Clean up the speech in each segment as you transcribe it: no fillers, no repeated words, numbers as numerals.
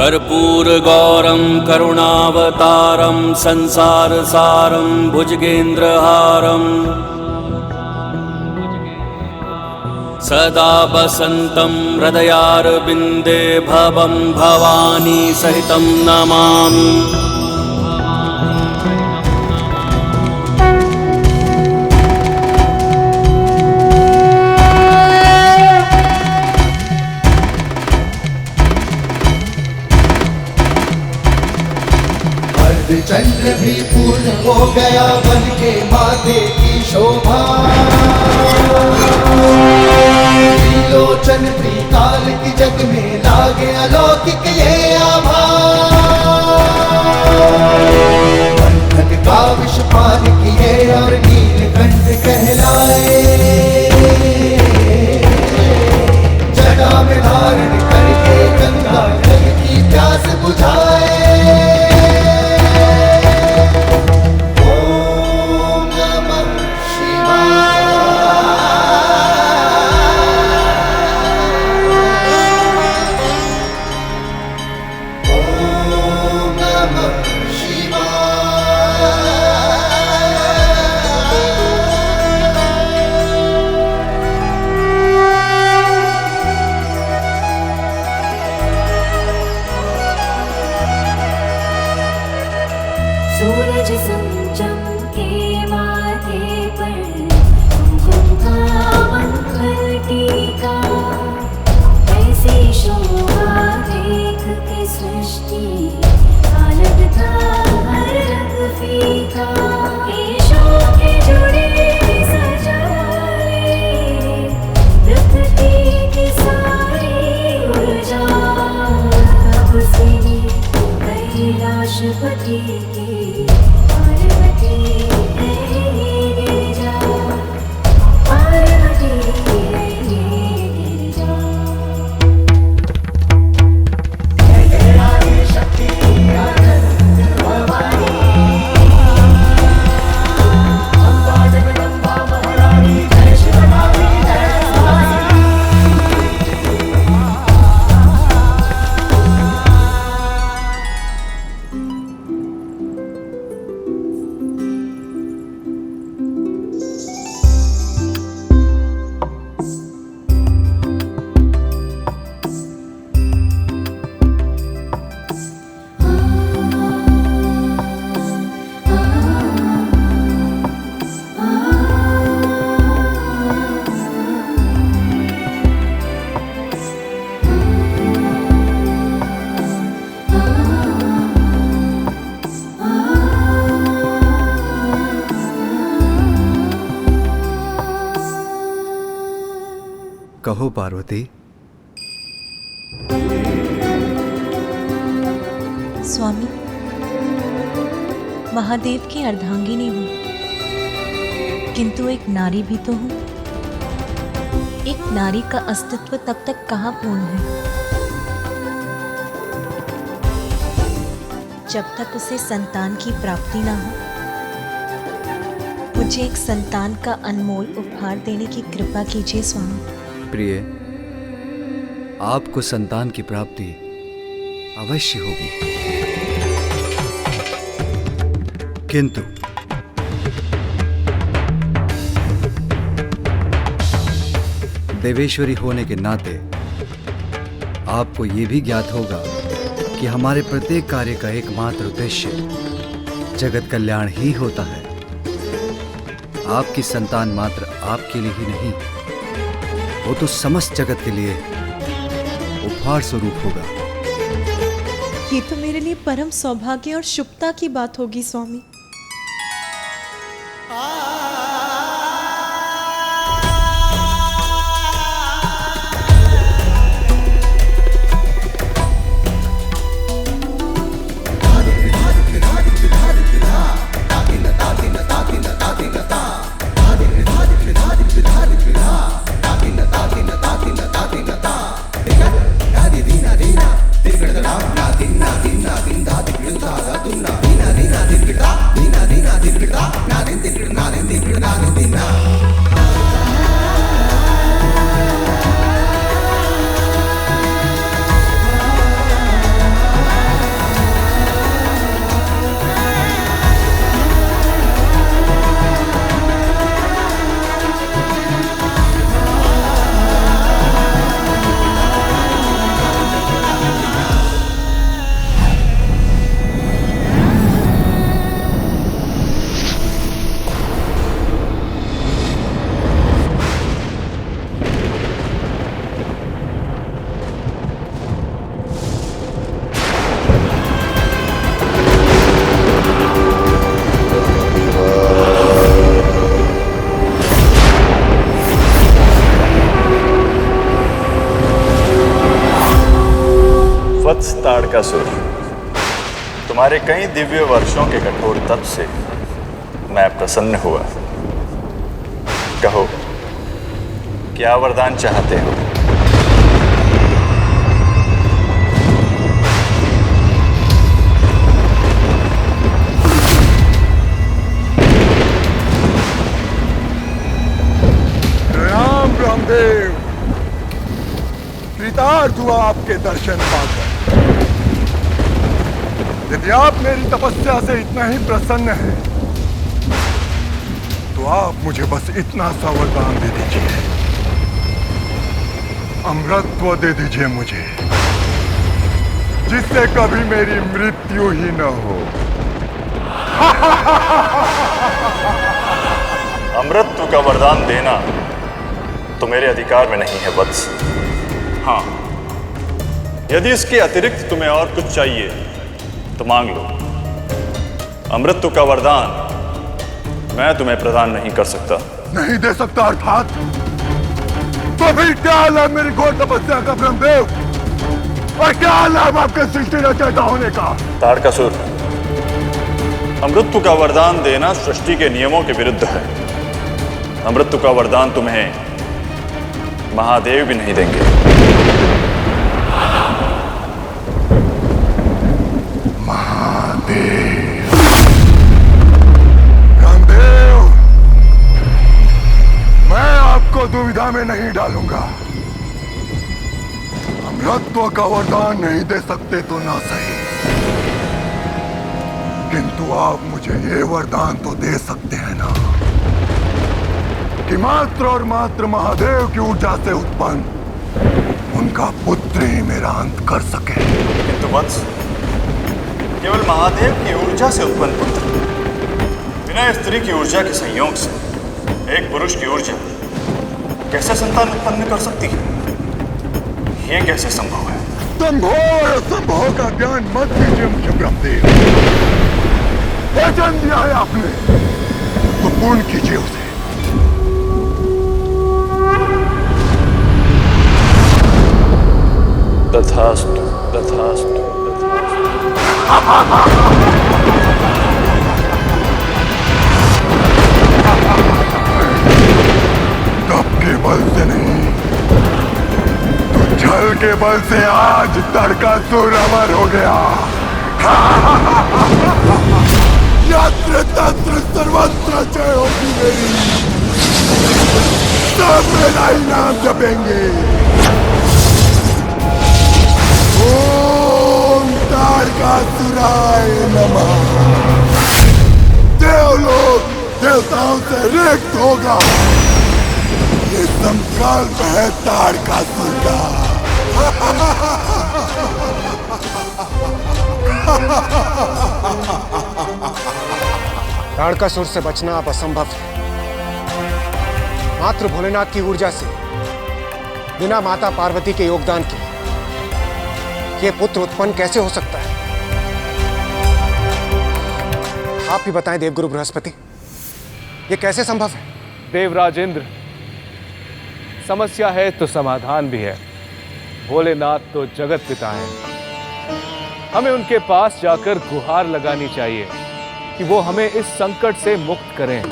कर्पूरगौरं करुणावतारं संसारसारं भुजगेन्द्रहारं सदा वसन्तं हृदयारविन्दे भवं भवानी सहितं नमामि। चंद्र भी पूर्ण हो गया बन के माथे की शोभा। त्रिलोचन त्रिकाल की जग में लागे अलौकिक ये आभा। बंधन का विष पान किए और नीलकंठ कहलाए। जटा में धारण करके गंगा जल की प्यास बुझाए। सूरज चमके माथे पर कुमकुम का मंगल टीका। ऐसी शोभा देख के सृष्टि का लगता हर रंग फीका। केशों के जुड़े सजाए प्रकृति की सारी ऊर्जा। कब से कैलाशपति की कहो पार्वती। स्वामी, महादेव की अर्धांगिनी हूँ, किंतु एक नारी भी तो हूँ। एक नारी का अस्तित्व तब तक कहाँ पूर्ण है जब तक उसे संतान की प्राप्ति ना हो। मुझे एक संतान का अनमोल उपहार देने की कृपा कीजिए स्वामी। प्रिय, आपको संतान की प्राप्ति अवश्य होगी, किंतु देवेश्वरी होने के नाते आपको यह भी ज्ञात होगा कि हमारे प्रत्येक कार्य का एकमात्र उद्देश्य जगत कल्याण ही होता है। आपकी संतान मात्र आपके लिए ही नहीं, वो तो समस्त जगत के लिए उपहार स्वरूप होगा। ये तो मेरे लिए परम सौभाग्य और शुभता की बात होगी स्वामी। Dina वत्स ताड़कासुर, तुम्हारे कई दिव्य वर्षों के कठोर तप से मैं प्रसन्न हुआ। कहो, क्या वरदान चाहते हो? राम रामदेव, कृतार्थ हुआ आपके दर्शन पाकर। यदि आप मेरी तपस्या से इतना ही प्रसन्न हैं, तो आप मुझे बस इतना सा वरदान दे दीजिए। अमृतत्व दे दीजिए मुझे, जिससे कभी मेरी मृत्यु ही न हो। अमृतत्व का वरदान देना तो मेरे अधिकार में नहीं है वत्स। हाँ, यदि इसके अतिरिक्त तुम्हें और कुछ चाहिए तो मांग लो। अमृतत्व का वरदान मैं तुम्हें प्रदान नहीं कर सकता। नहीं दे सकता अर्थात? तो फिर क्या लाभ मेरी घोर तपस्या का ब्रह्मदेव, और क्या लाभ आपके सृष्टि रचयिता होने का? ताड़कासुर, अमृतत्व का वरदान देना सृष्टि के नियमों के विरुद्ध है। अमृतत्व का वरदान तुम्हें महादेव भी नहीं देंगे। महादेव, रामदेव, मैं आपको दुविधा में नहीं डालूंगा। अमृतत्व का वरदान नहीं दे सकते तो ना सही, किंतु आप मुझे ये वरदान तो दे सकते हैं ना, कि मात्र और मात्र महादेव की ऊर्जा से उत्पन्न उनका पुत्र ही मेरा अंत कर सके। किंतु वत्स, केवल महादेव की ऊर्जा से उत्पन्न पुत्र बिना स्त्री की ऊर्जा के संयोग से एक पुरुष की ऊर्जा कैसे संतान उत्पन्न कर सकती है? ये कैसे संभव है? संभव और असंभव का ज्ञान मत दीजिए मुझे ब्रह्मदेव। वचन दिया है आपने तो पूर्ण कीजिए उसे। तथास्तु, तथास्तु, तप के बल से नहीं, तो छल के बल से आज ताड़कासुर अमर हो गया। यत्र तत्र सर्वत्र जय होगी मेरी, सब मेरा ही नाम जपेंगे। ओम ताड़कासुराय नमः। देवलोक देवताओं से रिक्त होगा, ये संकल्प है ताड़कासुर का। ताड़कासुर से बचना अब असंभव है। मात्र भोलेनाथ की ऊर्जा से, बिना माता पार्वती के योगदान के ये पुत्र उत्पन्न कैसे हो सकता है? आप ही बताएं देवगुरु बृहस्पति, ये कैसे संभव है? देवराजेंद्र, समस्या है तो समाधान भी है। भोलेनाथ तो जगत पिता हैं। हमें उनके पास जाकर गुहार लगानी चाहिए कि वो हमें इस संकट से मुक्त करें।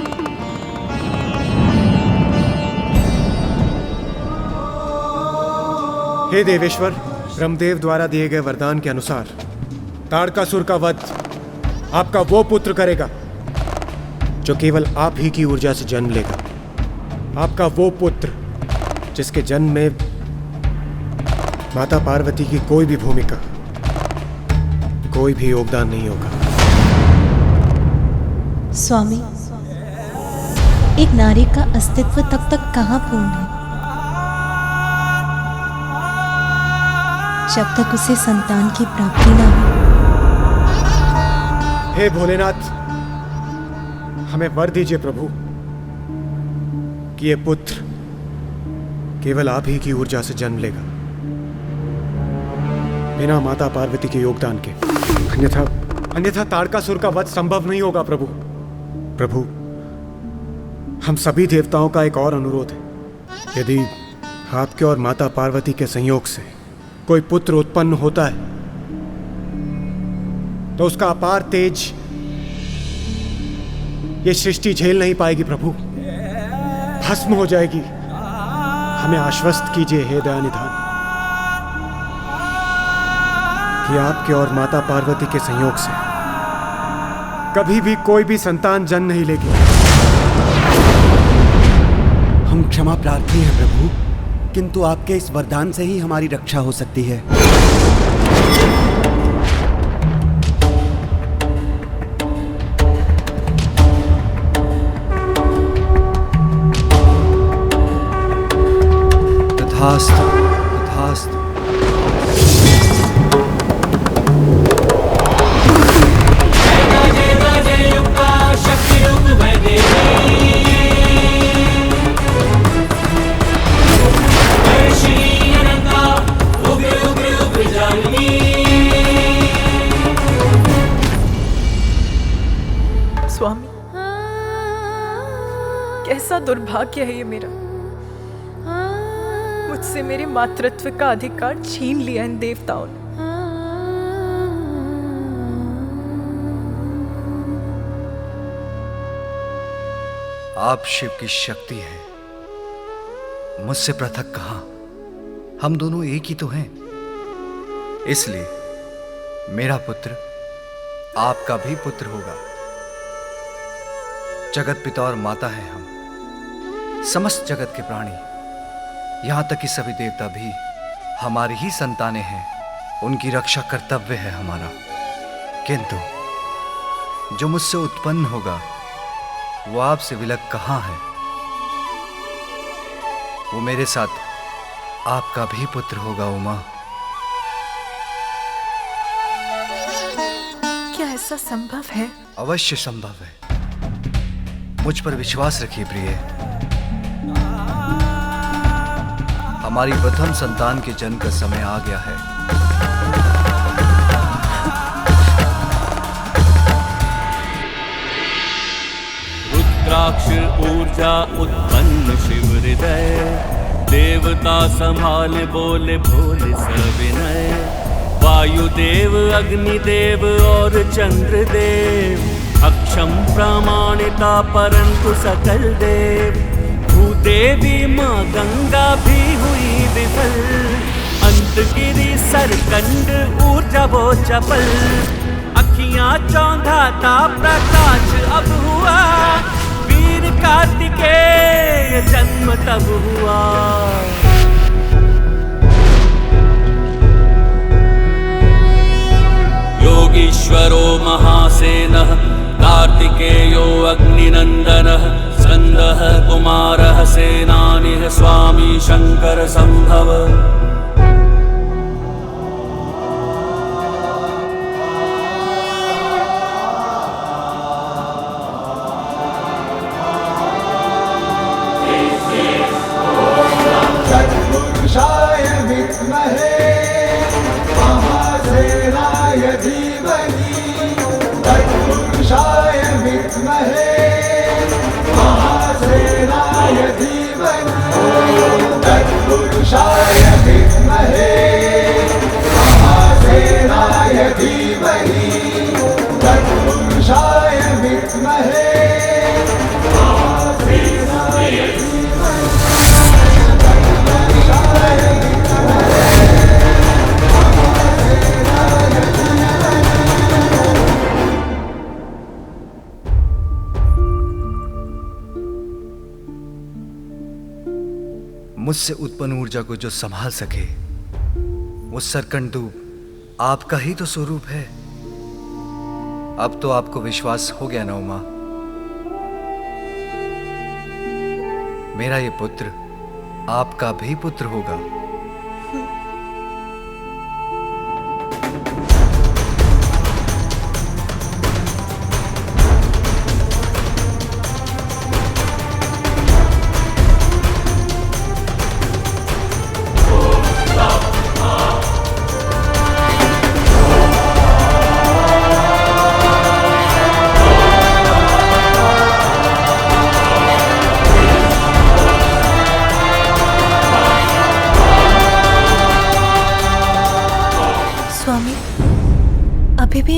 हे देवेश्वर, ब्रह्मदेव द्वारा दिए गए वरदान के अनुसार ताड़कासुर का वध आपका वो पुत्र करेगा जो केवल आप ही की ऊर्जा से जन्म लेगा। आपका वो पुत्र जिसके जन्म में माता पार्वती की कोई भी भूमिका, कोई भी योगदान नहीं होगा। स्वामी, एक नारी का अस्तित्व तब तक कहाँ पूर्ण है जब तक उसे संतान की प्राप्ति न हो। हे भोलेनाथ, हमें वर दीजिए प्रभु कि ये पुत्र केवल आप ही की ऊर्जा से जन्म लेगा, बिना माता पार्वती के योगदान के। अन्यथा ताड़कासुर का वध संभव नहीं होगा प्रभु। प्रभु, हम सभी देवताओं का एक और अनुरोध है। यदि आपके और माता पार्वती के संयोग से कोई पुत्र उत्पन्न होता है तो उसका अपार तेज ये सृष्टि झेल नहीं पाएगी प्रभु, भस्म हो जाएगी। हमें आश्वस्त कीजिए हे दयानिधान कि आपके और माता पार्वती के संयोग से कभी भी कोई भी संतान जन्म नहीं लेगी। हम क्षमा प्रार्थी हैं प्रभु, किंतु आपके इस वरदान से ही हमारी रक्षा हो सकती है। तथास्तु, तथास्तु। स्वामी, कैसा दुर्भाग्य है ये मेरा, मुझसे मेरे मातृत्व का अधिकार छीन लिया इन देवताओं ने। आप शिव की शक्ति हैं, मुझसे पृथक कहां। हम दोनों एक ही तो हैं। इसलिए मेरा पुत्र आपका भी पुत्र होगा। जगत पिता और माता है हम, समस्त जगत के प्राणी, यहां तक कि सभी देवता भी हमारी ही संतानें हैं। उनकी रक्षा कर्तव्य है हमारा। किंतु जो मुझसे उत्पन्न होगा वो आपसे विलग कहां है। वो मेरे साथ आपका भी पुत्र होगा उमा। क्या ऐसा संभव है? अवश्य संभव है। मुझ पर विश्वास रखिए प्रिय। हमारी प्रथम संतान के जन्म का समय आ गया है। रुद्राक्ष ऊर्जा उत्पन्न शिव हृदय, देवता संभाले बोले भोले सविनय। वायुदेव अग्निदेव और चंद्रदेव, अक्षम प्रामाणिता परंतु सकल देव। भूदेवी माँ गंगा भी हुई विफल, अंत गिरी सरकंड ऊर्जा वो चपल। अखियां चौंधाता प्रकाश अब हुआ, वीर कार्तिकेय जन्म तब हुआ। योगीश्वरो महासेनः, कार्तिकेयो अग्निनन्दनः। स्कन्दः कुमारः सेनानिः, स्वामी शंकर संभव। तत्पुरुषाय विद्महे महासेनाय धीमहि। तत्पुरुषाय विद्महे महासेनाय धीमहि। तत्पुरुषाय विद्महे महासेनाय धीमहि। तत्पुरुषाय विद्महे महासेनाय मुझसे उत्पन्न ऊर्जा को जो संभाल सके, वो सरकंडूप आपका ही तो स्वरूप है। अब तो आपको विश्वास हो गया ना उमा। मेरा ये पुत्र आपका भी पुत्र होगा।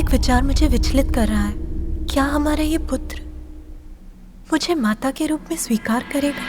एक विचार मुझे विचलित कर रहा है। क्या हमारा ये पुत्र मुझे माता के रूप में स्वीकार करेगा?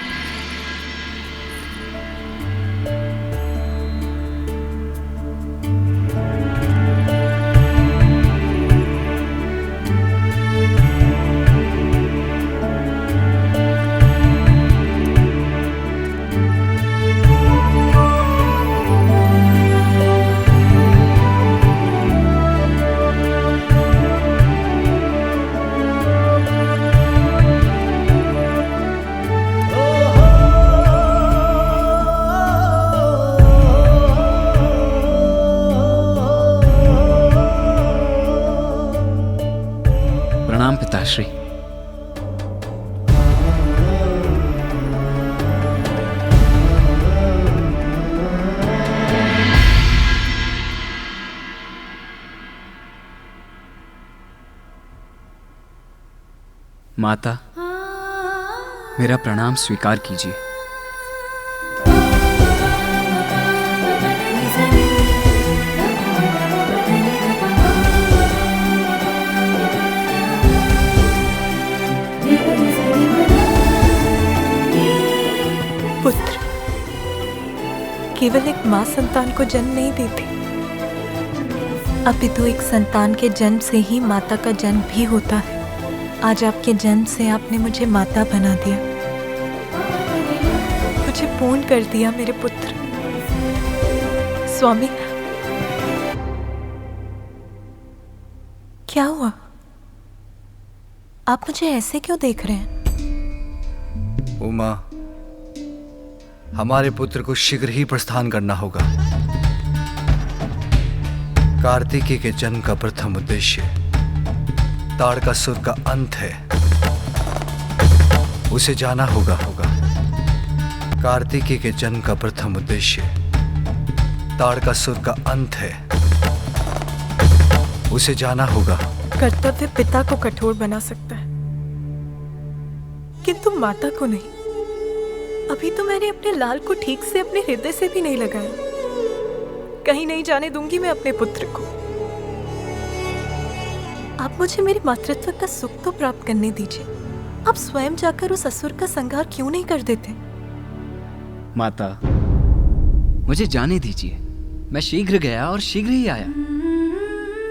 प्रणाम पिताश्री। माता, मेरा प्रणाम स्वीकार कीजिए। पुत्र केवल एक माँ संतान को जन्म नहीं देती, अपितु एक संतान के जन्म से ही माता का जन्म भी होता है। आज आपके जन्म से आपने मुझे माता बना दिया, मुझे पूर्ण कर दिया मेरे पुत्र। स्वामी, क्या हुआ? आप मुझे ऐसे क्यों देख रहे हैं? उमा, हमारे पुत्र को शीघ्र ही प्रस्थान करना होगा। कार्तिकेय के जन्म का प्रथम उद्देश्य ताड़कासुर का अंत है, उसे जाना होगा। कार्तिकेय के जन्म का प्रथम उद्देश्य ताड़कासुर का अंत है, उसे जाना होगा। कर्तव्य पिता को कठोर बना सकता है, किंतु माता को नहीं। अभी तो मैंने अपने लाल को ठीक से अपने हृदय से भी नहीं लगाया। कहीं नहीं जाने दूंगी मैं अपने पुत्र को। आप मुझे मेरे मातृत्व का सुख तो प्राप्त करने दीजिए। आप स्वयं जाकर उस असुर का संहार क्यों नहीं कर देते? माता, मुझे जाने दीजिए। मैं शीघ्र गया और शीघ्र ही आया।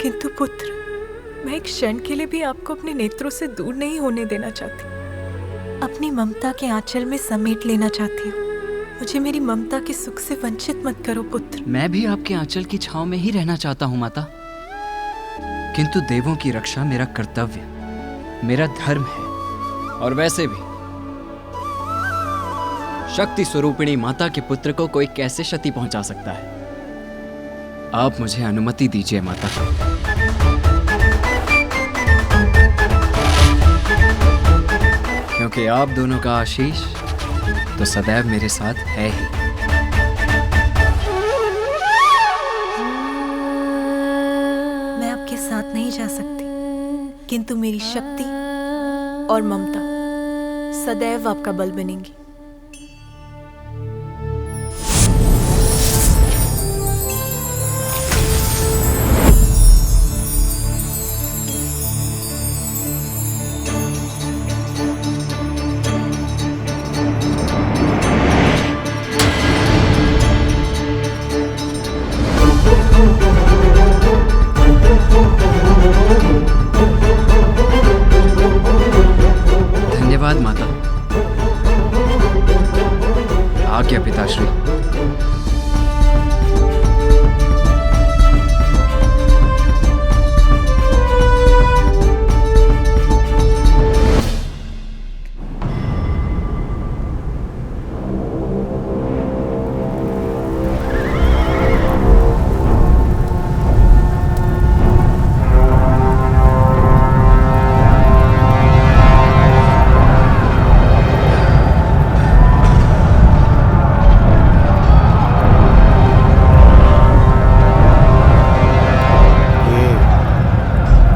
किंतु पुत्र, मैं एक क्षण के लिए भी आपको अपने नेत्रों से दूर नहीं होने देना चाहती। अपनी ममता के आंचल में समेट लेना चाहती हूँ। मुझे मेरी ममता के सुख से वंचित मत करो पुत्र। मैं भी आपके आंचल की छांव में ही रहना चाहता हूँ माता, किंतु देवों की रक्षा मेरा कर्तव्य, मेरा धर्म है। और वैसे भी शक्ति स्वरूपिणी माता के पुत्र को कोई कैसे क्षति पहुंचा सकता है? आप मुझे अनुमति दीजिए माता। क्योंकि आप दोनों का आशीष तो सदैव मेरे साथ है ही। मैं आपके साथ नहीं जा सकती, किंतु मेरी शक्ति और ममता सदैव आपका बल बनेंगी। धन्यवाद माता। आज्ञा पिताश्री।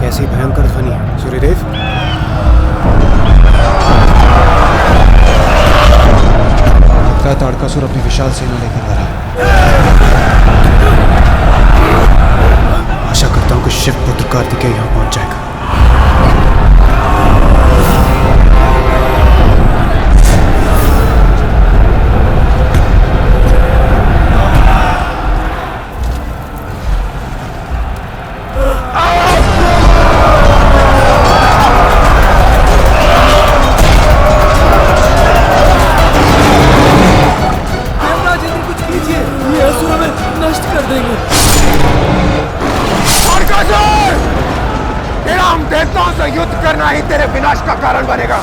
कैसी भयंकर ध्वनि है सूर्यदेव। लगता है ताड़कासुर अपनी विशाल सेना लेकर आ रहा है। आशा करता हूं कि शिव पुत्र कार्तिकेय कर देंगे। तेरा हम देवताओं से युद्ध करना ही तेरे विनाश का कारण बनेगा।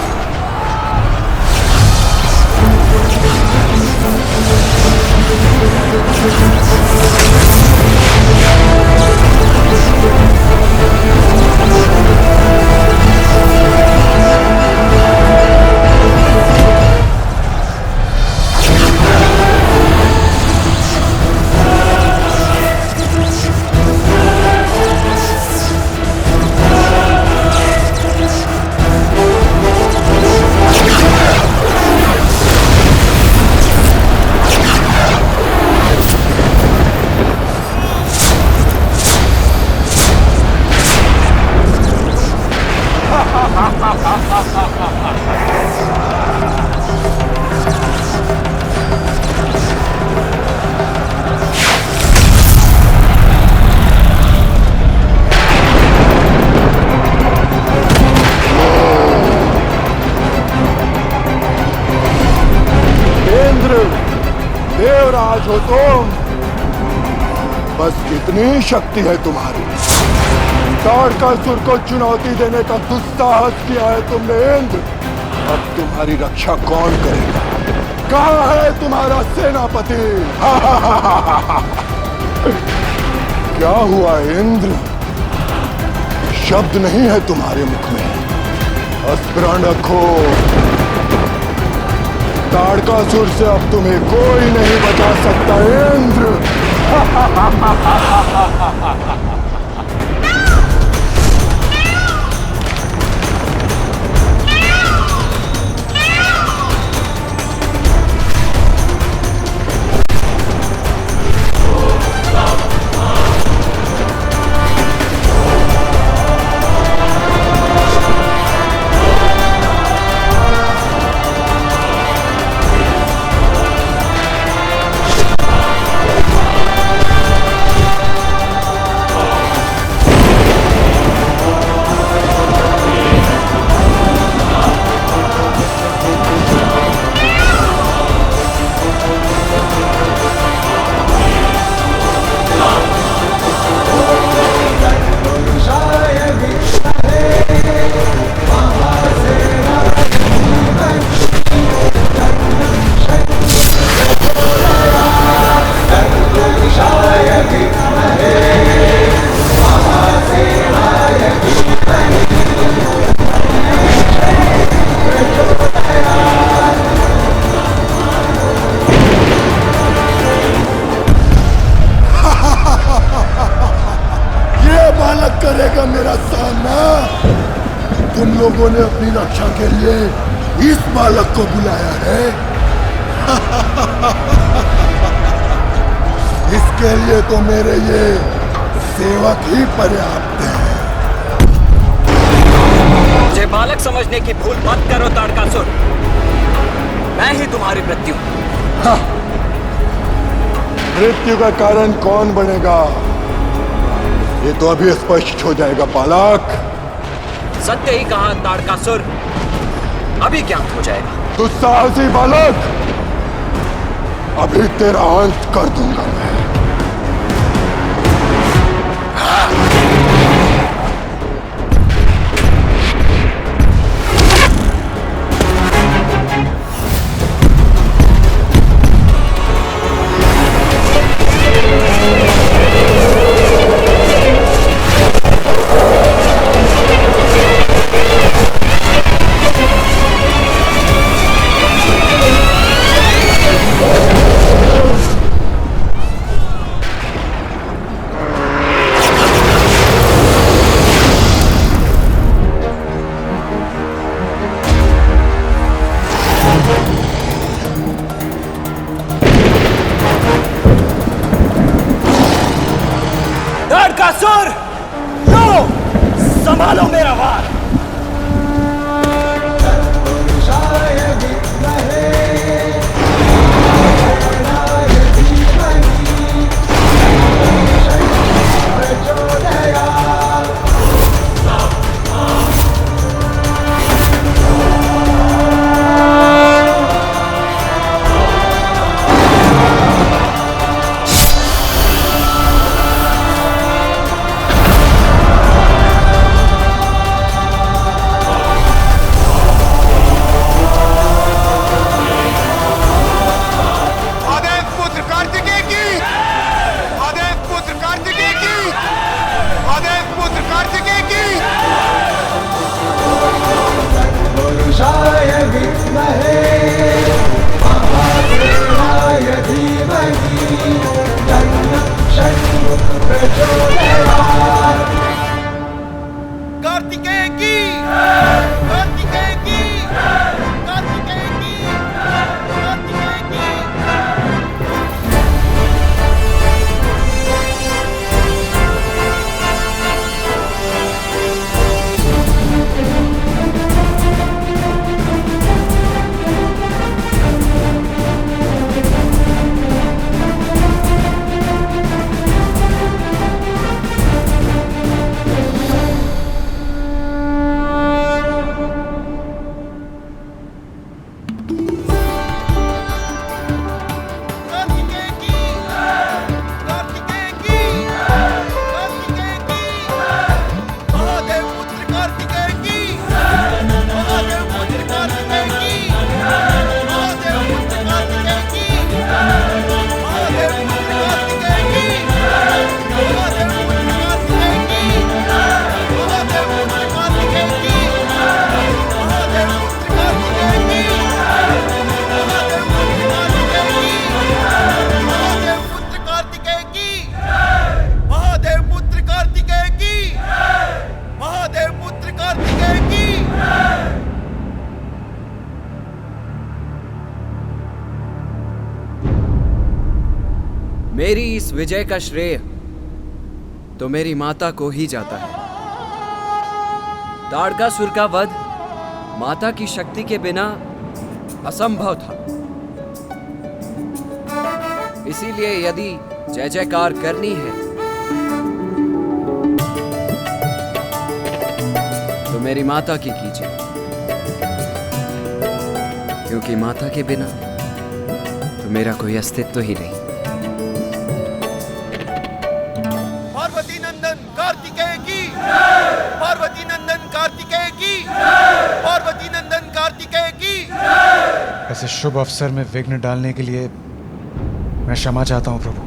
देवराज हो तुम, बस कितनी शक्ति है तुम्हारी। ताड़कासुर को चुनौती देने का दुस्साहस किया है तुमने इंद्र। अब तुम्हारी रक्षा कौन करेगा? कहाँ है तुम्हारा सेनापति? क्या हुआ इंद्र? शब्द नहीं है तुम्हारे मुख में। स्मरण रखो, ताड़कासुर से अब तुम्हें कोई नहीं बचा सकता इंद्र। करेगा मेरा सामना। तुम लोगों ने अपनी रक्षा के लिए इस बालक को बुलाया है। इसके लिए तो मेरे ये सेवक ही पर्याप्त हैं। मुझे बालक समझने की भूल मत करो ताड़कासुर, मैं ही तुम्हारी मृत्यु। मृत्यु का कारण कौन बनेगा ये तो अभी स्पष्ट हो जाएगा बालक। सत्य ही कहा ताड़कासुर, अभी ज्ञात हो जाएगा। तू साहसी बालक, अभी तेरा अंत कर दूंगा मैं। ताड़कासुर, लो संभालो मेरा वार। कार्तिकेय की, कार्तिकेय की, कार्तिकेय की, कार्तिकेय की। मेरी इस विजय का श्रेय तो मेरी माता को ही जाता है। ताड़कासुर का वध माता की शक्ति के बिना असंभव था। इसीलिए यदि जय जयकार करनी है तो मेरी माता की कीजिए, क्योंकि माता के बिना तो मेरा कोई अस्तित्व ही नहीं। पार्वती नंदन कार्तिकेय की, पार्वती नंदन कार्तिकेय की, पार्वती नंदन कार्तिकेय की। ऐसे शुभ अवसर में विघ्न डालने के लिए मैं क्षमा चाहता हूं प्रभु।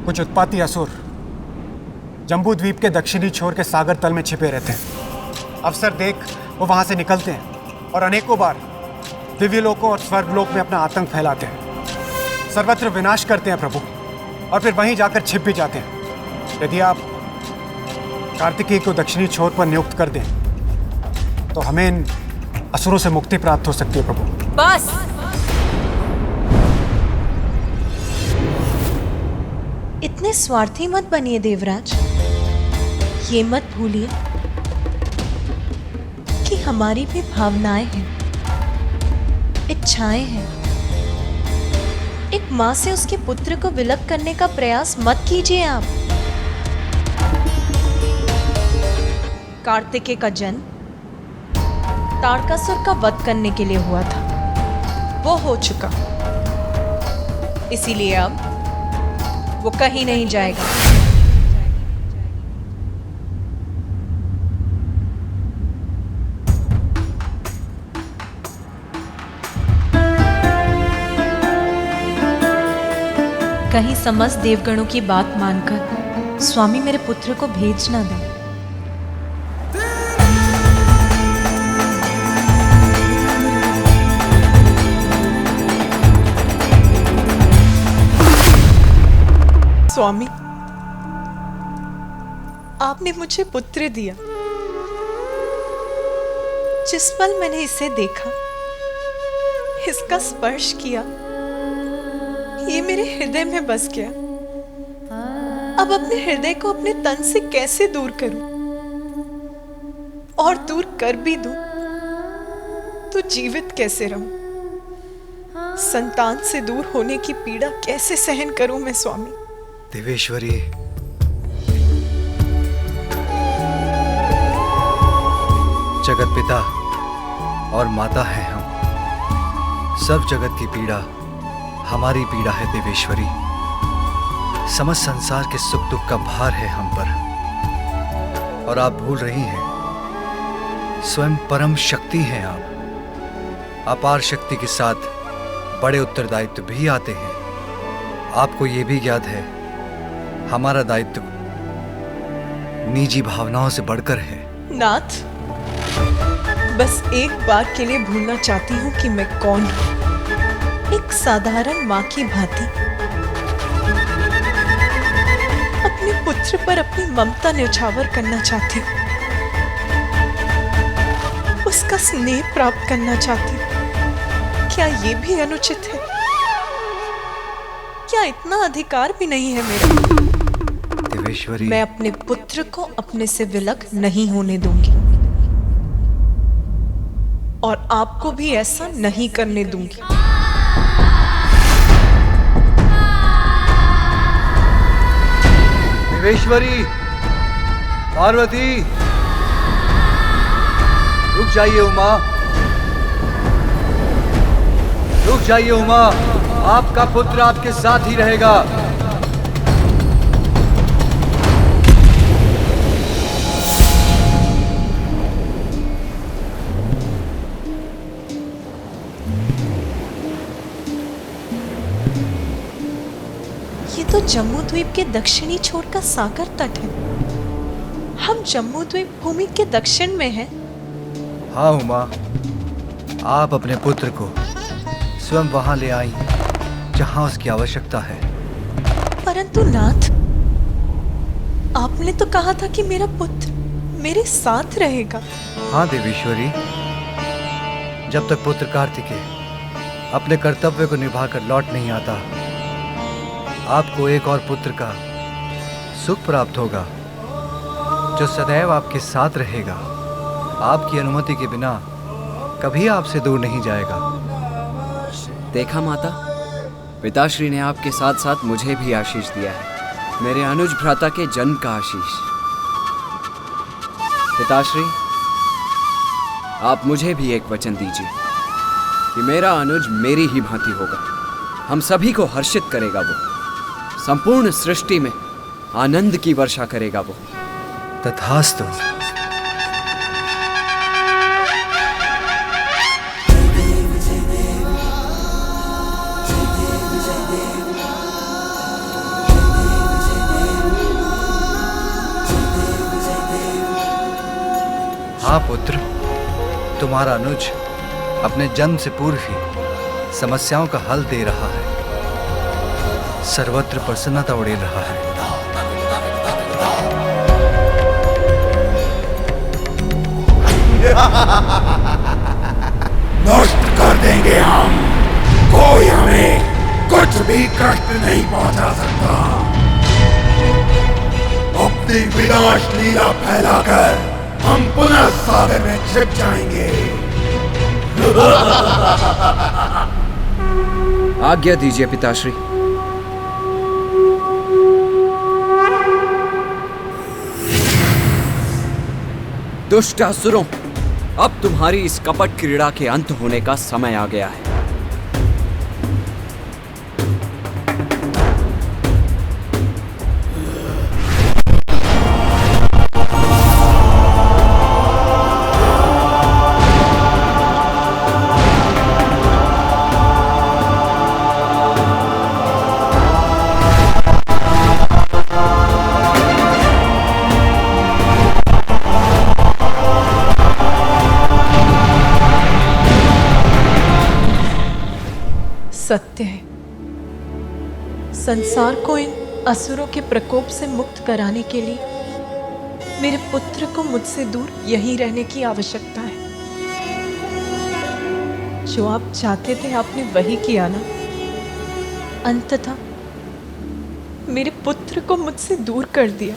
कुछ उत्पाती असुर जम्बू द्वीप के दक्षिणी छोर के सागर तल में छिपे रहते हैं। अवसर देख वो वहां से निकलते हैं और अनेकों बार दिव्यलोकों और स्वर्गलोक में अपना आतंक फैलाते हैं, सर्वत्र विनाश करते हैं प्रभु, और फिर वहीं जाकर छिप भी जाते हैं। यदि आप कार्तिकेय को दक्षिणी छोर पर नियुक्त कर दें तो हमें इन असुरों से मुक्ति प्राप्त हो सकती है प्रभु। बस इतने स्वार्थी मत बनिए देवराज। ये मत भूलिए कि हमारी भी भावनाएं हैं, इच्छाएं हैं। एक माँ से उसके पुत्र को विलग करने का प्रयास मत कीजिए आप। कार्तिकेय का जन्म ताड़कासुर का वध करने के लिए हुआ था, वो हो चुका। इसीलिए अब वो कहीं नहीं जाएगा। कहीं समस्त देवगणों की बात मानकर स्वामी मेरे पुत्र को भेज ना दें। स्वामी, आपने मुझे पुत्र दिया। जिस पल मैंने इसे देखा, इसका स्पर्श किया, ये मेरे हृदय में बस गया। अब अपने हृदय को अपने तन से कैसे दूर करूं? और दूर कर भी दूं तो जीवित कैसे रहूं? संतान से दूर होने की पीड़ा कैसे सहन करूं मैं स्वामी? देवेश्वरी, जगत पिता और माता है हम। सब जगत की पीड़ा हमारी पीड़ा है देवेश्वरी। समस्त संसार के सुख दुख का भार है हम पर। और आप भूल रही हैं, स्वयं परम शक्ति हैं आप। अपार शक्ति के साथ बड़े उत्तरदायित्व भी आते हैं। आपको ये भी याद है, हमारा दायित्व निजी भावनाओं से बढ़कर है। नाथ, बस एक बार के लिए भूलना चाहती हूँ कि मैं कौन हूँ। एक साधारण माँ की भांति पुत्र पर अपनी ममता न्यौछावर करना चाहती हूँ, उसका स्नेह प्राप्त करना चाहती हूँ। क्या ये भी अनुचित है? क्या इतना अधिकार भी नहीं है मेरा? देवेश्वरी, मैं अपने पुत्र को अपने से विलग नहीं होने दूंगी और आपको भी ऐसा नहीं करने दूंगी। देवेश्वरी, पार्वती, रुक जाइए उमा, रुक जाइए उमा, आपका पुत्र आपके साथ ही रहेगा। ये तो जम्मू द्वीप के दक्षिणी छोर का सागर तट है। हम जम्मू द्वीप भूमि के दक्षिण में हैं। हाँ उमा, आप अपने पुत्र को स्वयं वहां ले आई जहां उसकी आवश्यकता है। परंतु नाथ, आपने तो कहा था कि मेरा पुत्र मेरे साथ रहेगा। हाँ देवेश्वरी, जब तक पुत्र कार्तिकेय अपने कर्तव्य को निभाकर लौट नहीं आता, आपको एक और पुत्र का सुख प्राप्त होगा जो सदैव आपके साथ रहेगा। आपकी अनुमति के बिना कभी आपसे दूर नहीं जाएगा। देखा माता, पिताश्री ने आपके साथ साथ मुझे भी आशीष दिया है, मेरे अनुज भ्राता के जन्म का आशीष। पिताश्री, आप मुझे भी एक वचन दीजिए कि मेरा अनुज मेरी ही भांति होगा, हम सभी को हर्षित करेगा, वो संपूर्ण सृष्टि में आनंद की वर्षा करेगा वो। तथास्तु। हाँ पुत्र, तुम्हारा अनुज अपने जन्म से पूर्व ही समस्याओं का हल दे रहा है, सर्वत्र प्रसन्नता उड़ेल रहा है। नष्ट कर देंगे हम, कोई हमें कुछ भी कष्ट नहीं पहुंचा सकता। अपनी विनाश लीला फैलाकर हम पुनः सागर में छिप जाएंगे। आज्ञा दीजिए पिताश्री। दुष्ट असुरों, अब तुम्हारी इस कपट क्रीड़ा के अंत होने का समय आ गया है। सत्य है, संसार को इन असुरों के प्रकोप से मुक्त कराने के लिए मेरे पुत्र को मुझसे दूर यहीं रहने की आवश्यकता है। जो आप चाहते थे आपने वही किया ना। अंततः मेरे पुत्र को मुझसे दूर कर दिया।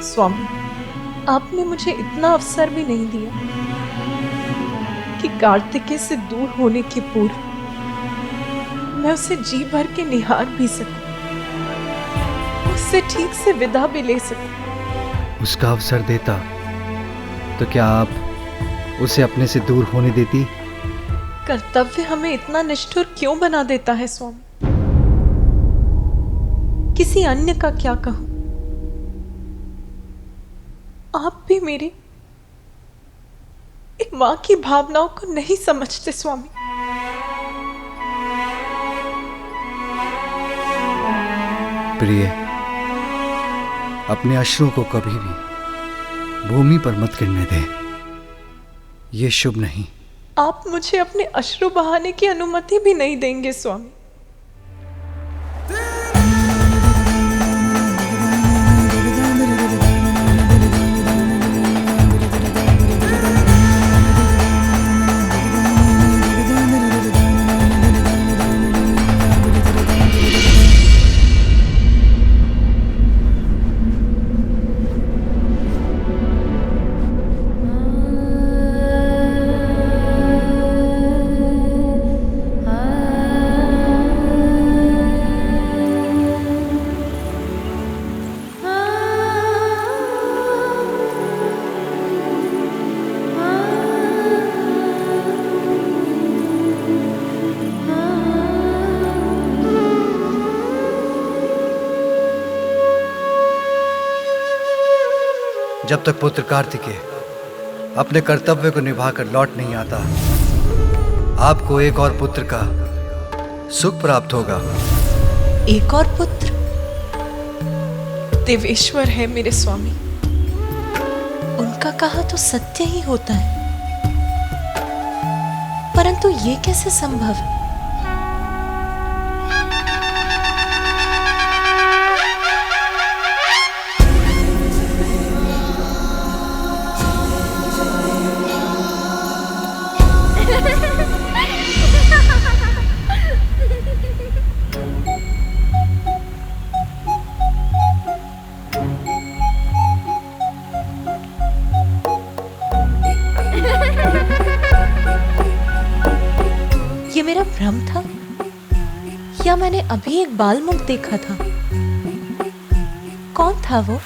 स्वामी, आपने मुझे इतना अवसर भी नहीं दिया कि कार्तिकेय से दूर होने के पूर्व मैं उसे जी भर के निहार भी सकूं, उससे ठीक से विदा भी ले सकूं। उसका अवसर देता तो क्या आप उसे अपने से दूर होने देती? कर्तव्य हमें इतना निष्ठुर क्यों बना देता है स्वामी? किसी अन्य का क्या कहूं? आप भी मेरी एक मां की भावनाओं को नहीं समझते स्वामी। प्रिय, अपने अश्रुओं को कभी भी भूमि पर मत गिरने दे। ये शुभ नहीं। आप मुझे अपने अश्रु बहाने की अनुमति भी नहीं देंगे स्वामी। जब तक पुत्र कार्तिकेय अपने कर्तव्य को निभाकर लौट नहीं आता, आपको एक और पुत्र का सुख प्राप्त होगा। एक और पुत्र? देवेश्वर है मेरे स्वामी। उनका कहा तो सत्य ही होता है, परंतु ये कैसे संभव है? ये मेरा भ्रम था या मैंने अभी एक बाल मुख देखा था? कौन था वो?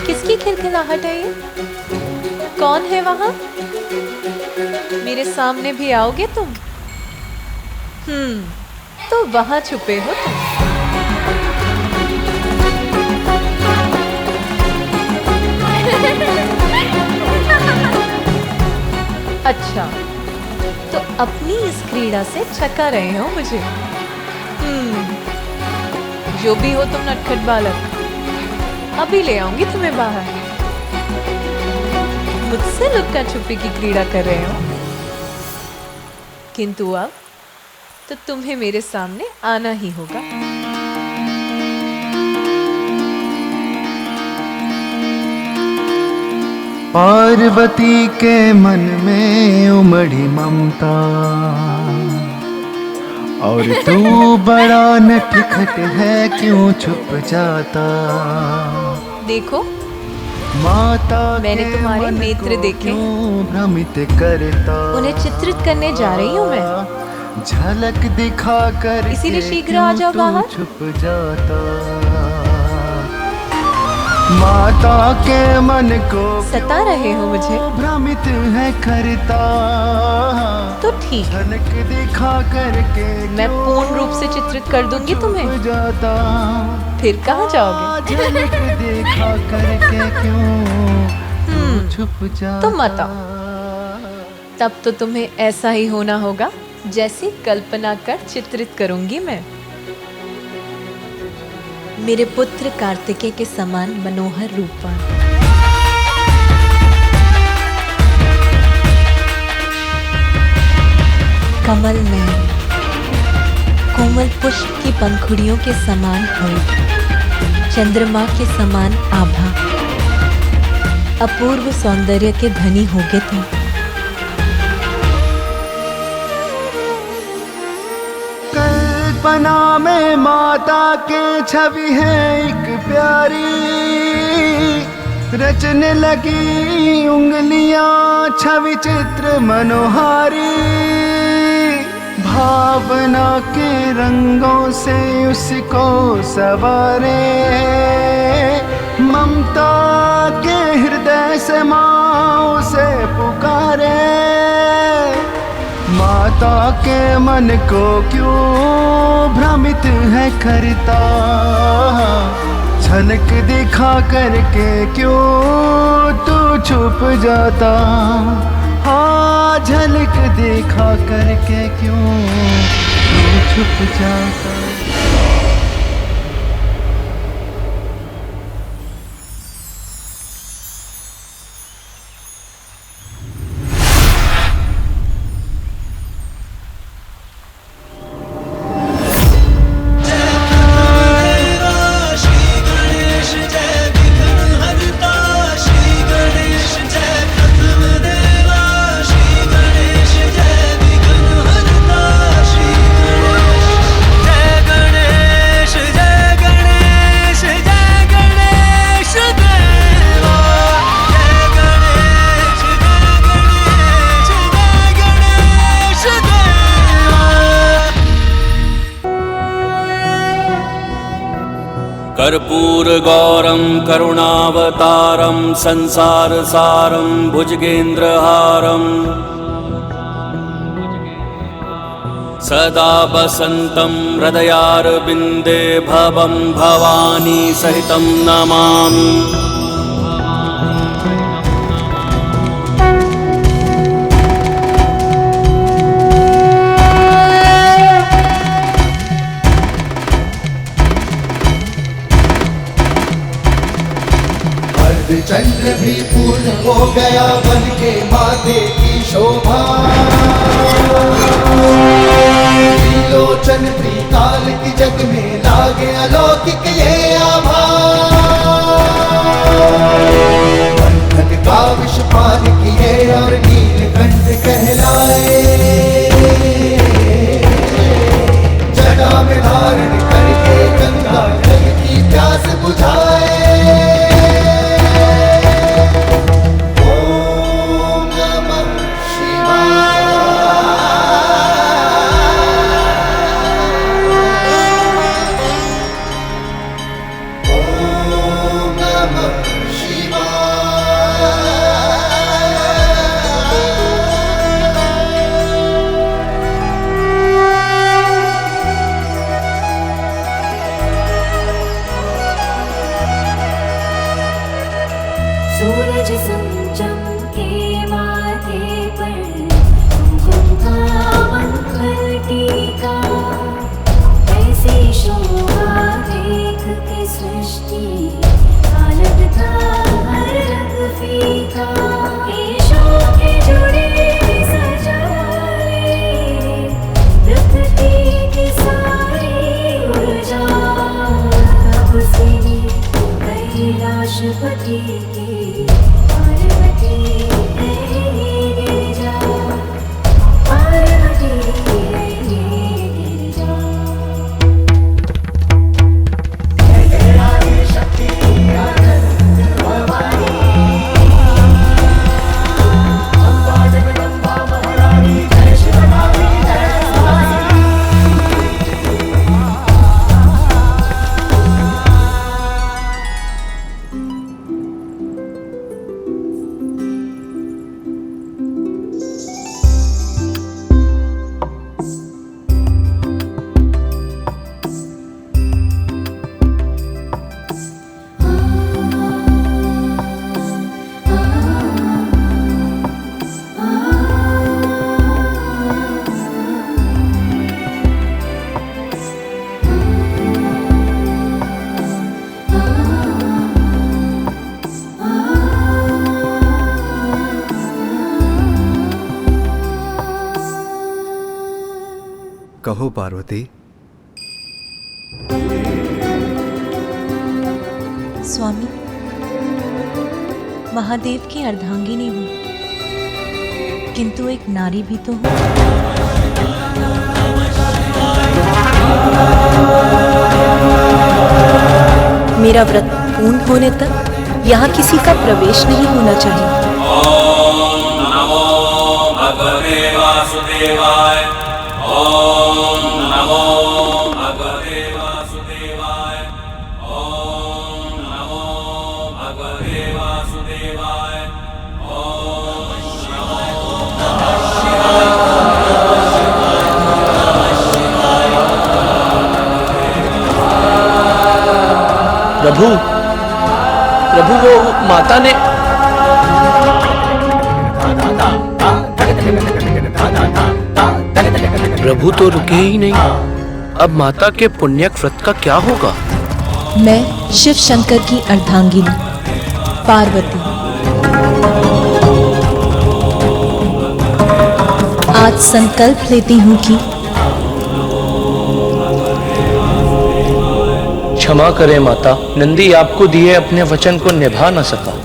किसकी खिलखिलाहट है ये? कौन है वहां? मेरे सामने भी आओगे तुम? तो वहां छुपे हो तुम। अच्छा, तो अपनी इस क्रीड़ा से छका रहे हो मुझे। जो भी हो तुम नटखट बालक, अभी ले आऊंगी तुम्हें बाहर। मुझसे लुक्का छुपी की क्रीड़ा कर रहे हो, किंतु अब तो तुम्हें मेरे सामने आना ही होगा। पार्वती के मन में उमड़ी ममता, और तू बड़ा नटखट है क्यों छुप जाता। देखो माता मैंने तुम्हारे नेत्र देखे, भ्रमित करता। उन्हें चित्रित करने जा रही हूँ मैं। झलक दिखा कर इसीलिए शीघ्र आ जाओ बाहर। छुप जाता। माता के मन को सता रहे हो मुझे, भ्रमित है करता। तो ठीक, झलक दिखा करके मैं पूर्ण रूप से चित्रित कर दूंगी तुम्हें। जाता। फिर कहाँ जाओगे? झलक दिखा करके क्यों छुप जाता। तुम मत आओ, तब तो तुम्हें ऐसा ही होना होगा जैसी कल्पना कर चित्रित करूंगी मैं। मेरे पुत्र कार्तिकेय के समान मनोहर रूपवान, कमल में कोमल पुष्प की पंखुड़ियों के समान होठ, चंद्रमा के समान आभा, अपूर्व सौंदर्य के धनी होगे तुम। कल्पना में माता के छवि है एक प्यारी, रचने लगी उंगलियां छवि चित्र मनोहारी। भावना के रंगों से उसको सवारे, ममता के हृदय से माँ उसे पुकारे। माता के मन को क्यों भ्रमित है करता, झलक दिखा करके क्यों तू छुप जाता। हाँ, झलक दिखा करके क्यों तू छुप जाता। कर्पूरगौरं करुणावतारं संसारसारं भुजगेन्द्रहारं सदा वसन्तं हृदयारविन्दे भवं भवानी सहितं नमामि। चंद्र भी पूर्ण हो गया बन के माथे की शोभा। त्रिलोचन त्रिकाल की जग में लागे अलौकिक ये आभा। बंधन का विष पार किए और नीलकंठ कहलाए। जटा में धारण करके गंगा जल की प्यास बुझाए। सूरज चमके माथे पर कुमकुम का मंगल टीका। ऐसी शोभा देख के सृष्टि का लगता हर रंग फीका। ईशों के जुड़े सजाए प्रकृति की सारी ऊर्जा। तब से कैलाशपति की पार्वती गिरिजा। पार्वती गिरिजा। शक्ति आनंद भवानी अम्बा जगदम्बा महारानी जय शिवरानी जय कहो पार्वती। स्वामी, महादेव की अर्धांगिनी हूँ, किंतु एक नारी भी तो हूँ। मेरा व्रत पूर्ण होने तक यहाँ किसी का प्रवेश नहीं होना चाहिए। ओम नमो भगवते वासुदेवाय। ॐ नमो भगवते वासुदेवाय। ॐ नमो भगवते वासुदेवाय। प्रभु प्रभु वो माता ने प्रभु तो रुके ही नहीं। अब माता के पुण्यक व्रत का क्या होगा? मैं शिव शंकर की अर्धांगिनी पार्वती आज संकल्प लेती हूँ कि क्षमा करें माता, नंदी आपको दिए अपने वचन को निभा न सका।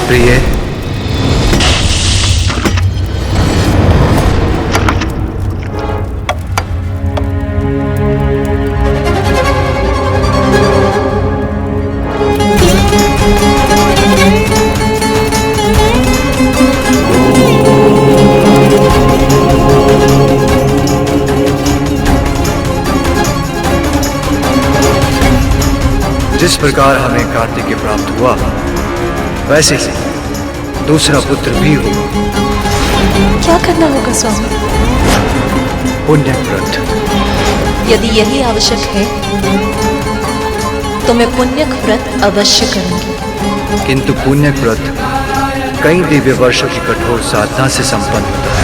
प्रिय, जिस प्रकार हमें कार्तिकेय प्राप्त हुआ वैसे ही दूसरा पुत्र भी होगा। क्या करना होगा स्वामी? पुण्यक व्रत। यदि यही आवश्यक है तो मैं पुण्यक व्रत अवश्य करूंगी। किंतु पुण्यक व्रत कई दिव्य वर्षों की कठोर साधना से संपन्न होता है।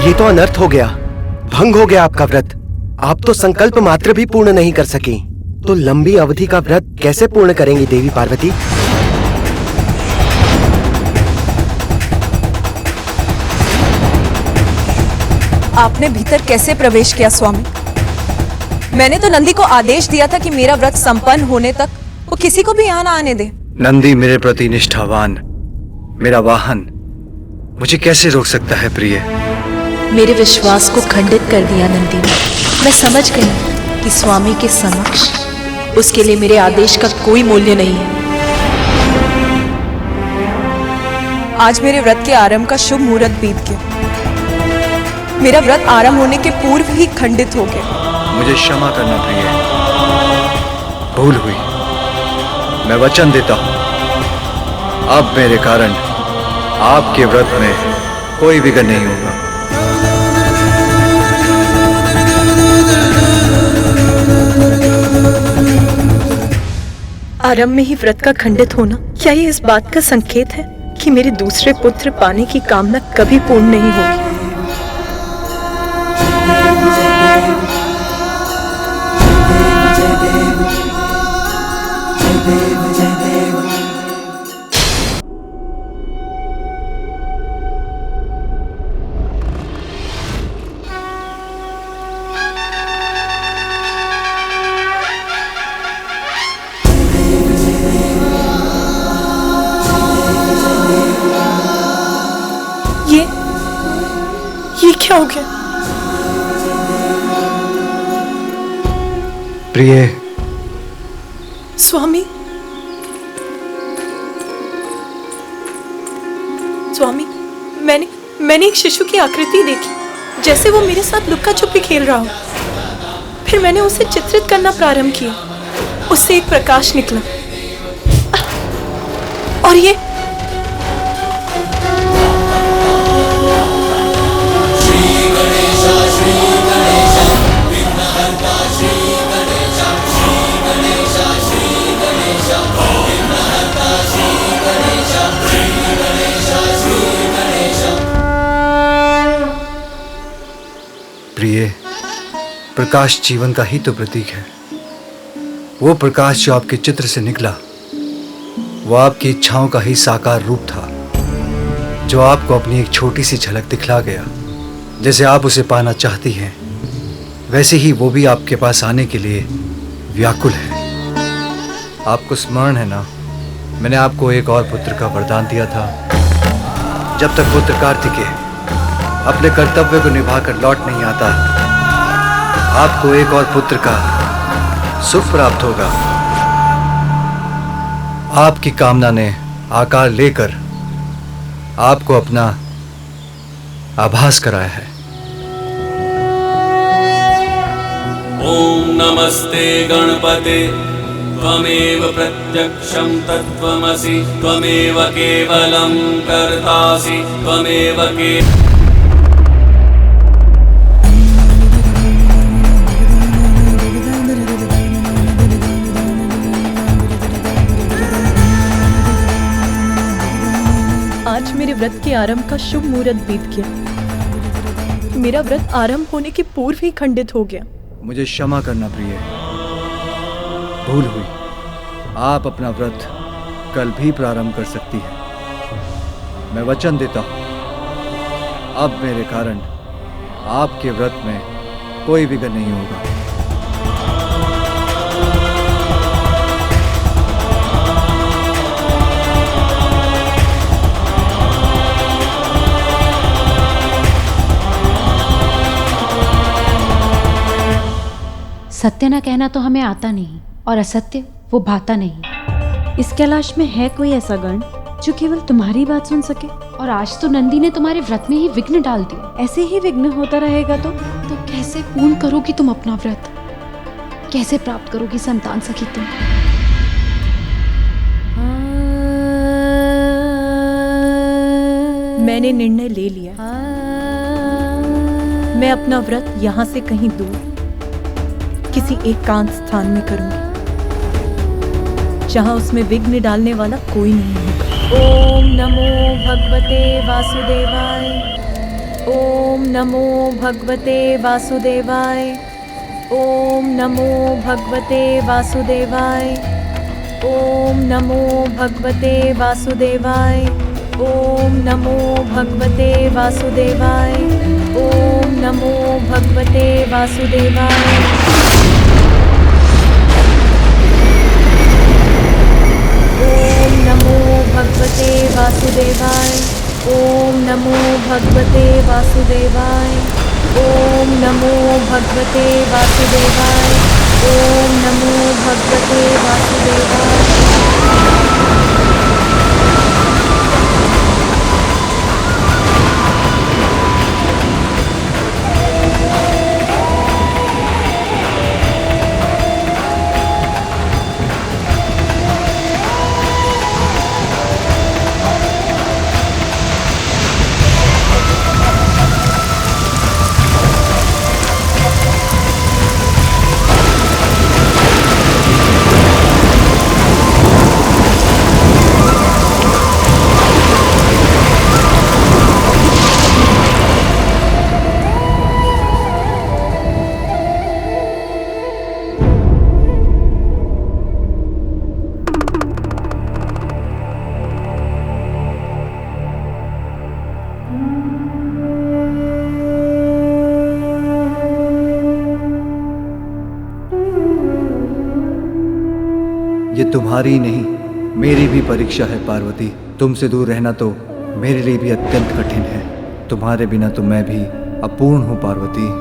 ये तो अनर्थ हो गया, भंग हो गया आपका व्रत। आप तो संकल्प मात्र भी पूर्ण नहीं कर सके, तो लंबी अवधि का व्रत कैसे पूर्ण करेंगी देवी पार्वती? आपने भीतर कैसे प्रवेश किया स्वामी? मैंने तो नंदी को आदेश दिया था कि मेरा व्रत संपन्न होने तक वो किसी को भी यहाँ ना आने दे। नंदी मेरे प्रति निष्ठावान, मेरा वाहन, मुझे कैसे रोक सकता है प्रिय? मेरे विश्वास को खंडित कर दिया नंदी ने। मैं समझ गई कि स्वामी के समक्ष उसके लिए मेरे आदेश का कोई मूल्य नहीं है। आज मेरे व्रत के आरंभ का शुभ मुहूर्त बीत गया। मेरा व्रत आरंभ होने के पूर्व ही खंडित हो गया। मुझे क्षमा करना प्रिय, भूल हुई। मैं वचन देता हूं अब मेरे कारण आपके व्रत में कोई विघ्न नहीं होगा। आरंभ में ही व्रत का खंडित होना, क्या ये इस बात का संकेत है कि मेरे दूसरे पुत्र पाने की कामना कभी पूर्ण नहीं होगी? ये क्या हो गया? प्रिय, स्वामी, स्वामी, मैंने एक शिशु की आकृति देखी, जैसे वो मेरे साथ लुक्का छुपी खेल रहा हो। फिर मैंने उसे चित्रित करना प्रारंभ किया। उससे एक प्रकाश निकला और ये प्रिय, प्रकाश जीवन का ही तो प्रतीक है। वो प्रकाश जो आपके चित्र से निकला वो आपकी इच्छाओं का ही साकार रूप था, जो आपको अपनी एक छोटी सी झलक दिखला गया। जैसे आप उसे पाना चाहती हैं, वैसे ही वो भी आपके पास आने के लिए व्याकुल है। आपको स्मरण है ना, मैंने आपको एक और पुत्र का वरदान दिया था। जब तक पुत्र कार्तिकेय अपने कर्तव्य को निभाकर लौट नहीं आता, आपको एक और पुत्र का सुख प्राप्त होगा। आपकी कामना ने आकार लेकर आपको अपना आभास कराया है। ओम नमस्ते गणपते त्वमेव प्रत्यक्षं तत्त्वमसि त्वमेव केवलं कर्तासि त्वमेव आज मेरे व्रत के आरंभ का शुभ मुहूर्त बीत गया। मेरा व्रत आरंभ होने के पूर्व ही खंडित हो गया। मुझे क्षमा करना प्रिय, भूल हुई। आप अपना व्रत कल भी प्रारंभ कर सकती हैं। मैं वचन देता हूँ, अब मेरे कारण आपके व्रत में कोई विघ्न नहीं होगा। सत्य न कहना तो हमें आता नहीं, और असत्य वो भाता नहीं। इस कैलाश में है कोई ऐसा गण जो केवल तुम्हारी बात सुन सके? और आज तो नंदी ने तुम्हारे व्रत में ही विघ्न डाल दिया। ऐसे ही विघ्न होता रहेगा तो कैसे पूर्ण करोगी तुम अपना व्रत? कैसे प्राप्त करोगी संतान सखी तुम? मैंने निर्णय ले लिया। मैं अपना व्रत यहाँ से कहीं दूर किसी एकांत स्थान में करूंगी, जहां उसमें विघ्न डालने वाला कोई नहीं होगा। ओम नमो भगवते वासुदेवाय। ओम नमो भगवते वासुदेवाय। ओम नमो भगवते वासुदेवाय। ओम नमो भगवते वासुदेवाय। ओम नमो भगवते वासुदेवाय। ओम नमो भगवते वासुदेवाय। ओम नमो भगवते वासुदेवाय। ओम नमो भगवते वासुदेवाय। ओम नमो भगवते वासुदेवाय। ओम नमो भगवते वासुदेवाय। ये तुम्हारी नहीं, मेरी भी परीक्षा है पार्वती। तुमसे दूर रहना तो मेरे लिए भी अत्यंत कठिन है। तुम्हारे बिना तो मैं भी अपूर्ण हूँ पार्वती।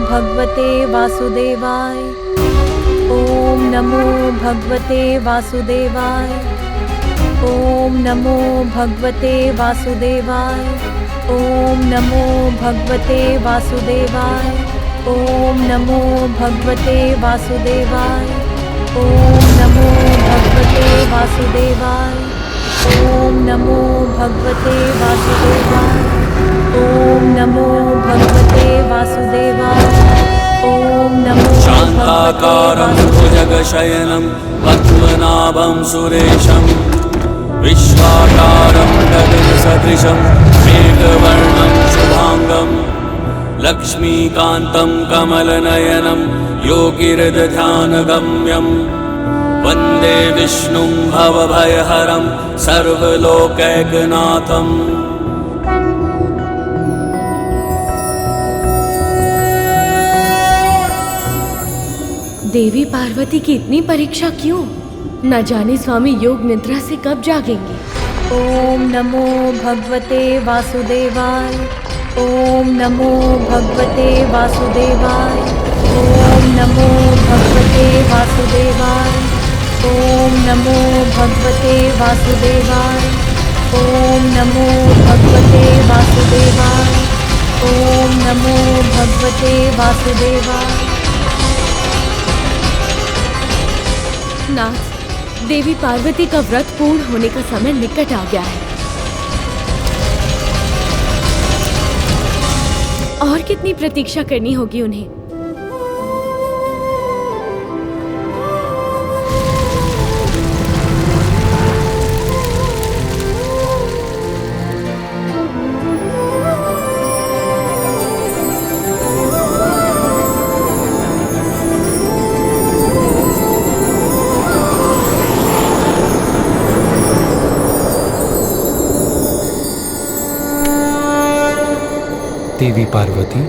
भगवते वासुदेवाय। ओम नमो भगवते वासुदेवाय। ओम नमो भगवते वासुदेवाय। ओम नमो भगवते वासुदेवाय। ओम नमो भगवते वासुदेवाय। ओम नमो भगवते वासुदेवाय। ॐ नमो भगवते वासुदेवाय। ॐ नमो भगवते वासुदेवाय। ॐ नमो शान्ताकारं भुजगशयनं पद्मनाभं सुरेशं विश्वाकारं गगनसदृशं मेघवर्णं शुभांगं लक्ष्मीकान्तं कमलनयनं योगिहृदध्यानगम्यं वन्दे विष्णुं भवभयहरं सर्वलोकैकनाथम्। देवी पार्वती की इतनी परीक्षा क्यों? न जाने स्वामी योग निद्रा से कब जागेंगे। ॐ नमो भगवते वासुदेवाय। ॐ नमो भगवते वासुदेवाय। ॐ नमो भगवते वासुदेवाय। ॐ नमो भगवते वासुदेवाय। ॐ नमो भगवते वासुदेवाय। ॐ नमो भगवते वासुदेवाय। नाथ, देवी पार्वती का व्रत पूर्ण होने का समय निकट आ गया है। और कितनी प्रतीक्षा करनी होगी उन्हें? देवी पार्वती,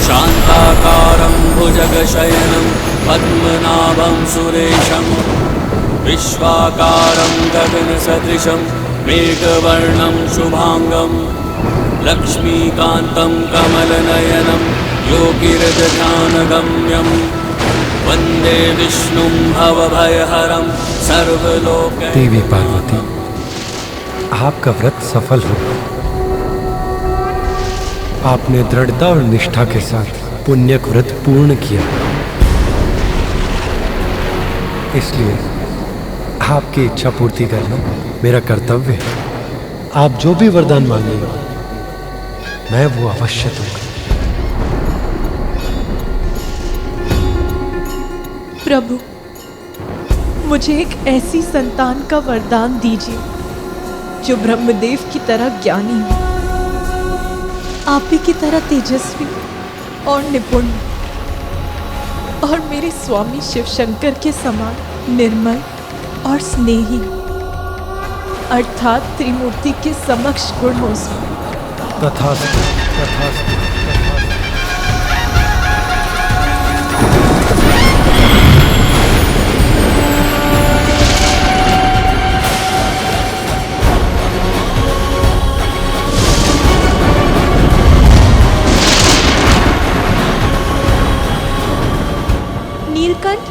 शान्ताकारं भुजगशयनं पद्मनाभं सुरेशं विश्वाकारं गगनसदृशं मेघवर्णं शुभांगं लक्ष्मीकान्तं कमलनयनं योगिहृदध्यानगम्यं वन्दे विष्णुं भवभयहरं सर्वलोकै। देवी पार्वती, आपका व्रत सफल हो। आपने दृढ़ता और निष्ठा के साथ पुण्यक व्रत पूर्ण किया, इसलिए आपकी इच्छा पूर्ति करना मेरा कर्तव्य है। आप जो भी वरदान मांगेंगे मैं वो अवश्य दूंगा। प्रभु, मुझे एक ऐसी संतान का वरदान दीजिए जो ब्रह्मदेव की तरह ज्ञानी हो, आप ही की तरह तेजस्वी और निपुण, और मेरे स्वामी शिव शंकर के समान निर्मल और स्नेही, अर्थात त्रिमूर्ति के समक्ष गुण हो स्वामी। तथास्तु, तथास्तु। नीलकंठ,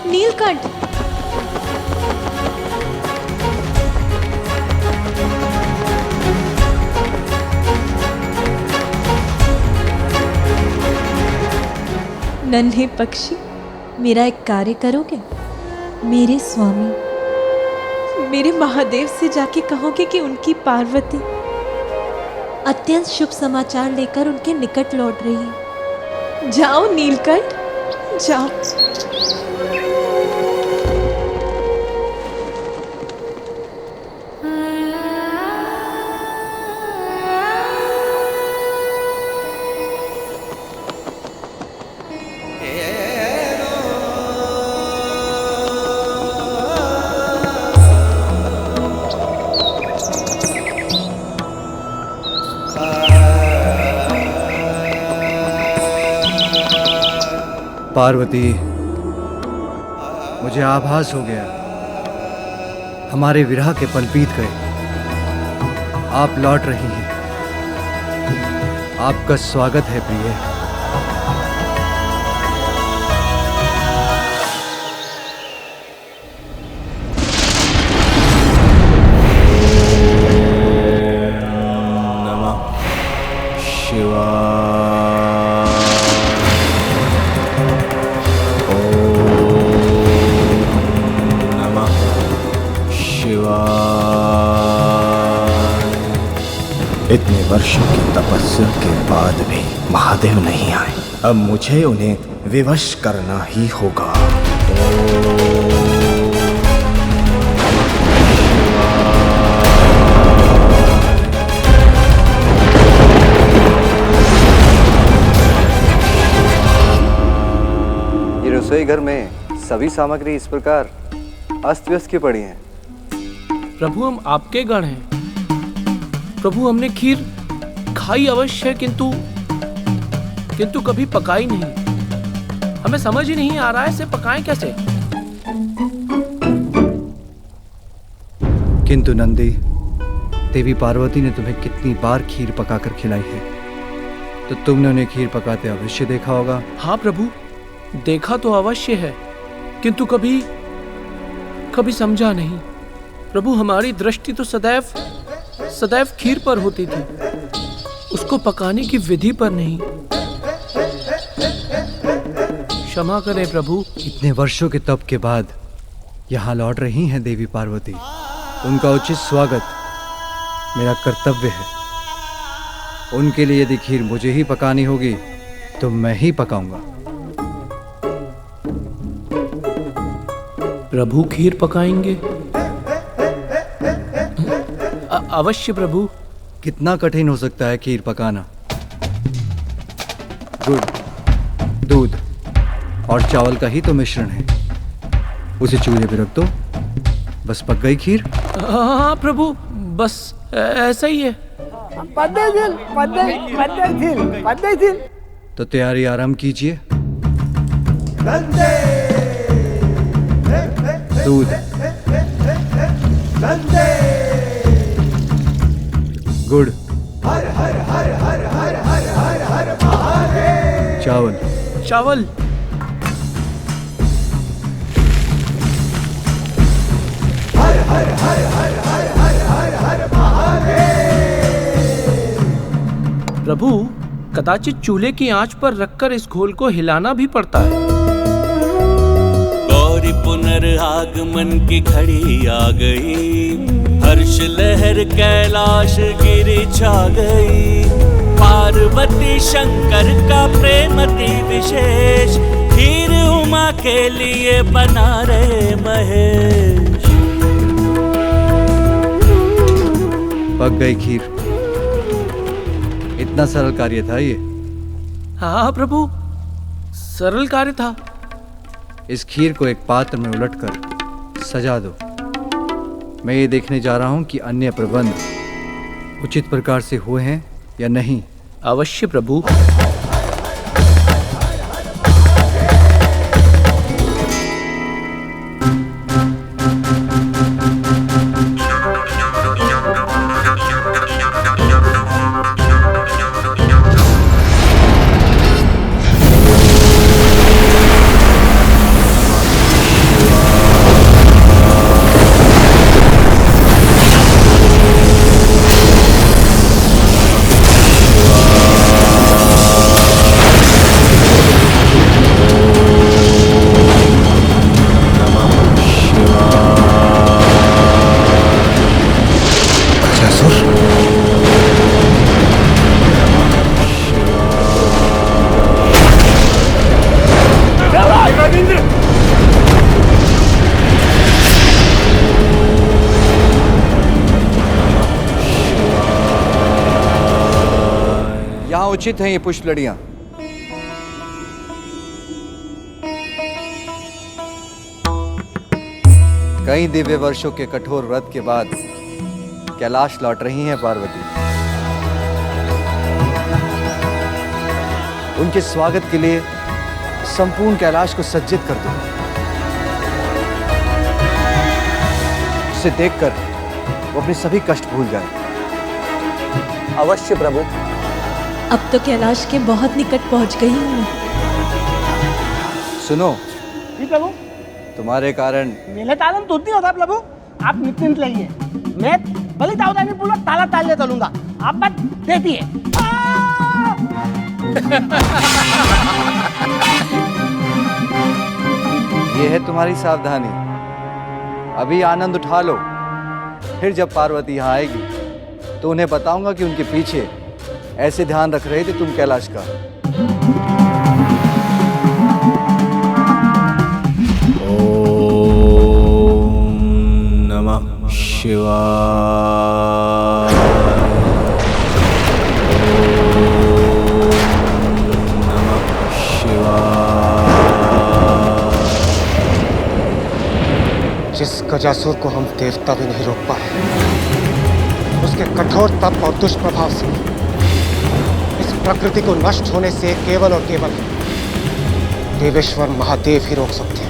नीलकंठ, नन्हे पक्षी, मेरा एक कार्य करोगे? मेरे स्वामी, मेरे महादेव से जाके कहोगे कि उनकी पार्वती अत्यंत शुभ समाचार लेकर उनके निकट लौट रही है। जाओ नीलकंठ, जाओ। पार्वती, मुझे आभास हो गया, हमारे विरह के पल बीत गए। आप लौट रही हैं। आपका स्वागत है प्रिय। इतने वर्षों की तपस्या के बाद भी महादेव नहीं आए। अब मुझे उन्हें विवश करना ही होगा। ये रसोई घर में सभी सामग्री इस प्रकार अस्त व्यस्त की पड़ी हैं। प्रभु हम आपके गण हैं। प्रभु हमने खीर खाई अवश्य है, किंतु कभी पकाई नहीं। हमें समझ ही नहीं आ रहा है इसे पकाएं कैसे। किंतु नंदी, देवी पार्वती ने तुम्हें कितनी बार खीर पकाकर खिलाई है, तो तुमने उन्हें खीर पकाते अवश्य देखा होगा। हाँ प्रभु, देखा तो अवश्य है, किंतु कभी समझा नहीं। प्रभु हमारी दृष्टि तो सदैव खीर पर होती थी, उसको पकाने की विधि पर नहीं। क्षमा करें प्रभु। इतने वर्षों के तप के बाद यहाँ लौट रही हैं देवी पार्वती। उनका उचित स्वागत मेरा कर्तव्य है। उनके लिए यदि खीर मुझे ही पकानी होगी तो मैं ही पकाऊंगा। प्रभु खीर पकाएंगे? अवश्य प्रभु। कितना कठिन हो सकता है खीर पकाना। गुड़, दूध और चावल का ही तो मिश्रण है। उसे चूल्हे पे रख दो, बस पक गई खीर। हाँ प्रभु, बस ऐसा ही है। तो तैयारी आरंभ कीजिए। दूध, गुड़, चावल, प्रभु कदाचित चूल्हे की आंच पर रखकर इस घोल को हिलाना भी पड़ता है। गौरी पुनर्आगमन की घड़ी आ गई, हर्ष लहर कैलाश गिरी छा गई। पार्वती शंकर का प्रेमति विशेष, खीर उमा के लिए बना रहे महेश। पक गई खीर। इतना सरल कार्य था ये। हाँ प्रभु, सरल कार्य था। इस खीर को एक पात्र में उलटकर सजा दो। मैं ये देखने जा रहा हूं कि अन्य प्रबंध उचित प्रकार से हुए हैं या नहीं। अवश्य प्रभु। उचित हैं ये पुष्प लड़ियां। कई दिव्य वर्षों के कठोर व्रत के बाद कैलाश लौट रही हैं पार्वती। उनके स्वागत के लिए संपूर्ण कैलाश को सज्जित कर दो। उसे देखकर वो अपने सभी कष्ट भूल जाए। अवश्य प्रभु। अब तो कैलाश के बहुत निकट पहुंच गई हूँ। सुनो जी प्रभु। तुम्हारे कारण मेले तालन तो नहीं होता प्रभु। आप निश्चिंत रहिए, मैं भले सावधानी पूर्वक ताला तालने चलूंगा। आप बात देती है। ये है तुम्हारी सावधानी। अभी आनंद उठा लो, फिर जब पार्वती यहाँ आएगी तो उन्हें बताऊंगा कि उनके पीछे ऐसे ध्यान रख रहे थे तुम कैलाश का। ओम नमः शिवाय। ओम नमः शिवाय। जिस गजासुर को हम देवता भी नहीं रोक पाए, उसके कठोर तप और दुष्प्रभाव से इस प्रकृति को नष्ट होने से केवल और केवल देवेश्वर महादेव ही रोक सकते हैं।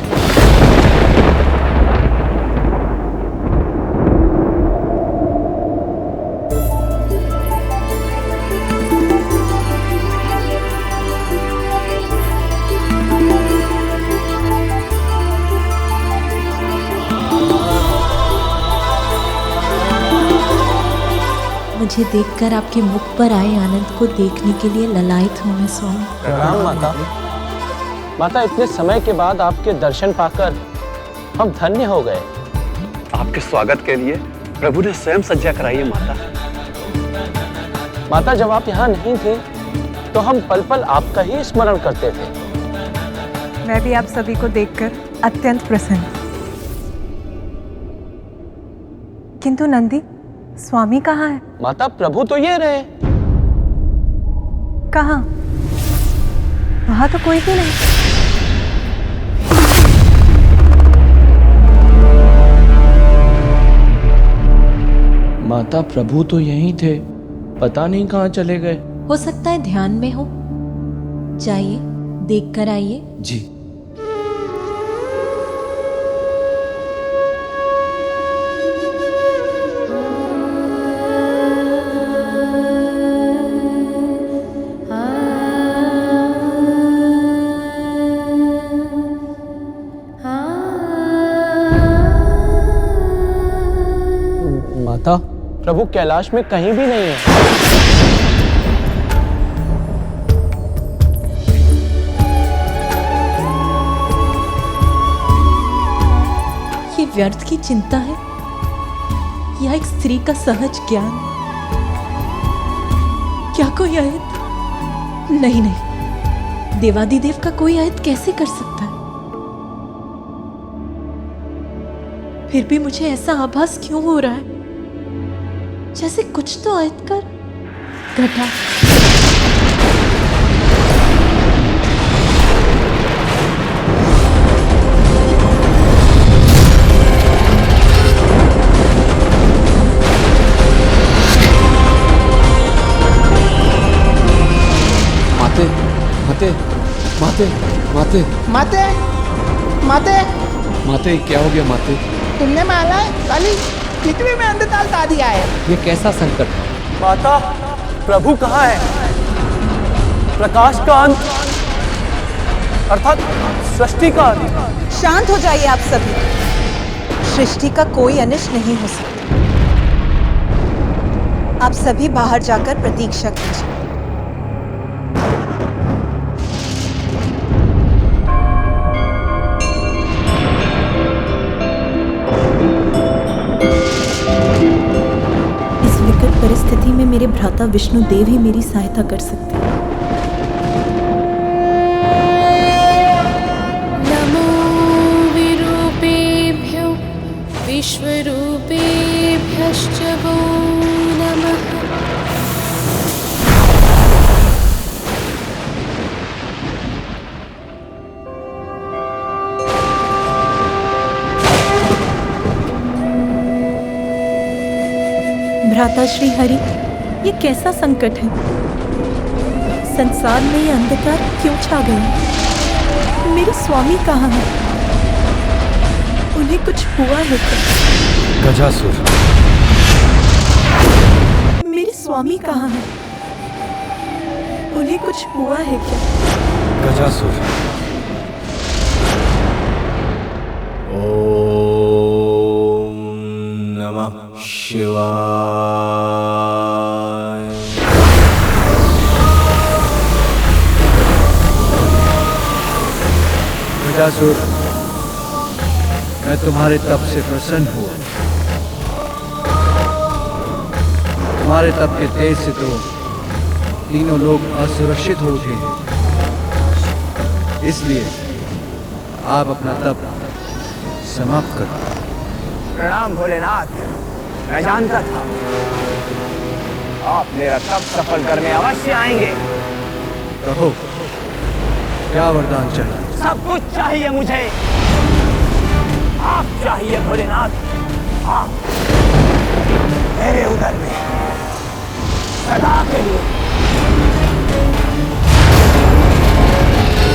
मुझे देखकर आपके मुख पर आए आनंद को देखने के लिए ललायत हूँ मैं स्वामी। प्रणाम माता। माता, इतने समय के बाद आपके दर्शन पाकर हम धन्य हो गए। आपके स्वागत के लिए प्रभु ने स्वयं सज्जा कराई है माता। माता, जब आप यहाँ नहीं थे तो हम पल पल आपका ही स्मरण करते थे। मैं भी आप सभी को देखकर अत्यंत प्रसन्न। किंतु नंदी, स्वामी कहाँ है? माता, प्रभु तो ये रहे। कहाँ? वहां तो कोई भी नहीं। माता, प्रभु तो यहीं थे, पता नहीं कहाँ चले गए। हो सकता है ध्यान में हो। जाइए, देख कर आइए। जी। माता, प्रभु कैलाश में कहीं भी नहीं है। ये व्यर्थ की चिंता है या एक स्त्री का सहज ज्ञान? क्या कोई आयत? नहीं नहीं, देवादिदेव का कोई आयत कैसे कर सकता है? फिर भी मुझे ऐसा आभास क्यों हो रहा है जैसे कुछ तो आयत कर घटा। माते माते माते माते माते माते माते, क्या हो गया माते? तुमने माला है काली पृथ्वी में अंधकाल ला दिया है। ये कैसा संकट? माता, प्रभु कहाँ है? प्रकाश का अंत अर्थात सृष्टि का अंत। शांत हो जाइए आप सभी। सृष्टि का कोई अनिष्ट नहीं हो सकता। आप सभी बाहर जाकर प्रतीक्षा कीजिए। परिस्थिति में मेरे भ्राता विष्णु देव ही मेरी सहायता कर सकते हैं। नमो विरूपेभ्यो विश्वरूपेभ्यश्च वो नमः। भ्राता श्री हरि, ये कैसा संकट है? संसार में ये अंधकार क्यों छा गया? मेरे स्वामी कहाँ हैं? उन्हें कुछ हुआ है क्या? गजासुर। मेरे स्वामी कहाँ हैं? उन्हें कुछ हुआ है क्या? गजासुर। ओम नमः शिवाय। गजासुर, मैं तुम्हारे तप से प्रसन्न हुआ। तुम्हारे तप के तेज से तो तीनों लोग असुरक्षित हो उठे हैं। इसलिए आप अपना तप समाप्त करो। प्रणाम भोलेनाथ। मैं जानता था आप मेरा तप सफल करने अवश्य आएंगे। कहो, क्या वरदान चाहिए? सब कुछ चाहिए मुझे। आप चाहिए भोलेनाथ। आप मेरे उदर में सदा के लिए।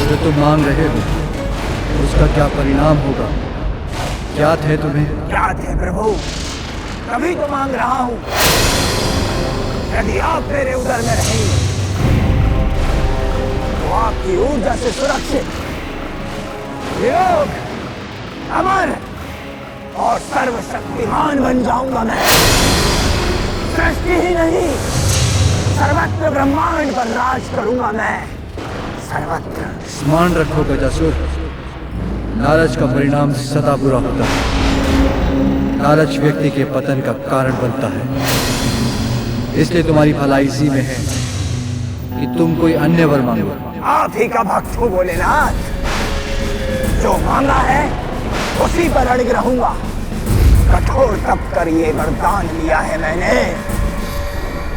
जो तुम मांग रहे हो उसका क्या परिणाम होगा, ज्ञात है तुम्हें? ज्ञात है प्रभु, तभी तो मांग रहा हूँ। यदि आप मेरे उदर में रहेंगे तो आपकी ऊर्जा से सुरक्षित, योग, अमर और सर्वशक्तिमान बन जाऊंगा मैं। सृष्टि ही नहीं, सर्वत्र ब्रह्मांड पर राज करूंगा मैं। सर्वत्र। स्मरण रखो गजासुर, लालच का परिणाम सदा बुरा होता है। लालच व्यक्ति के पतन का कारण बनता है। इसलिए तुम्हारी भलाई इसी में है कि तुम कोई अन्य वर मांगो। आप ही का भक्त हूँ भोलेनाथ। जो मांगा है उसी पर अड़ग रहूंगा। कठोर तप कर ये वरदान लिया है मैंने,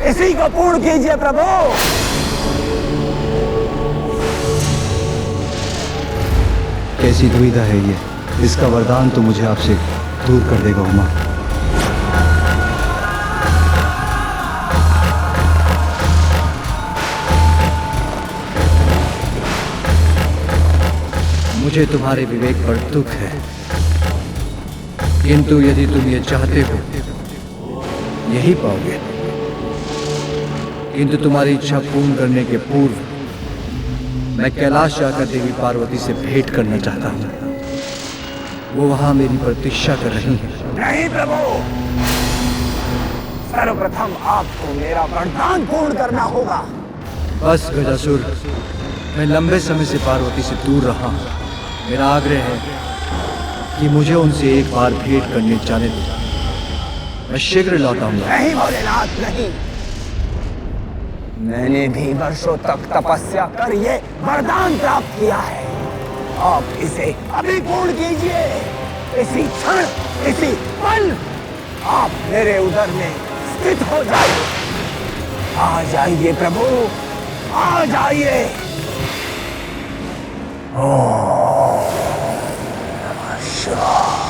इसी को पूर्ण कीजिए प्रभु। कैसी दुविधा है ये? इसका वरदान तो मुझे आपसे दूर कर देगा उमा। मुझे तुम्हारे विवेक पर दुख है, किंतु यदि तुम ये चाहते हो यही पाओगे। किंतु तुम्हारी इच्छा पूर्ण करने के पूर्व मैं कैलाश जाकर देवी पार्वती से भेंट करना चाहता हूँ। वो वहां मेरी प्रतीक्षा कर रही है। नहीं प्रभु, सर्वप्रथम आपको मेरा वरदान पूर्ण करना होगा। बस गजासुर, मैं लंबे समय से पार्वती से दूर रहा हूँ। मेरा आग्रह है कि मुझे उनसे एक बार भेंट करने जाने दो। मैं शीघ्र लौट आऊंगा। नहीं भोलेनाथ नहीं, मैंने भी वर्षों तक तपस्या कर ये वरदान प्राप्त किया है। आप इसे अभी पूर्ण कीजिए। इसी क्षण, इसी पल आप मेरे उदर में स्थित हो जाइए। आ जाइए प्रभु, आ जाइए। ओम नमः शिवाय।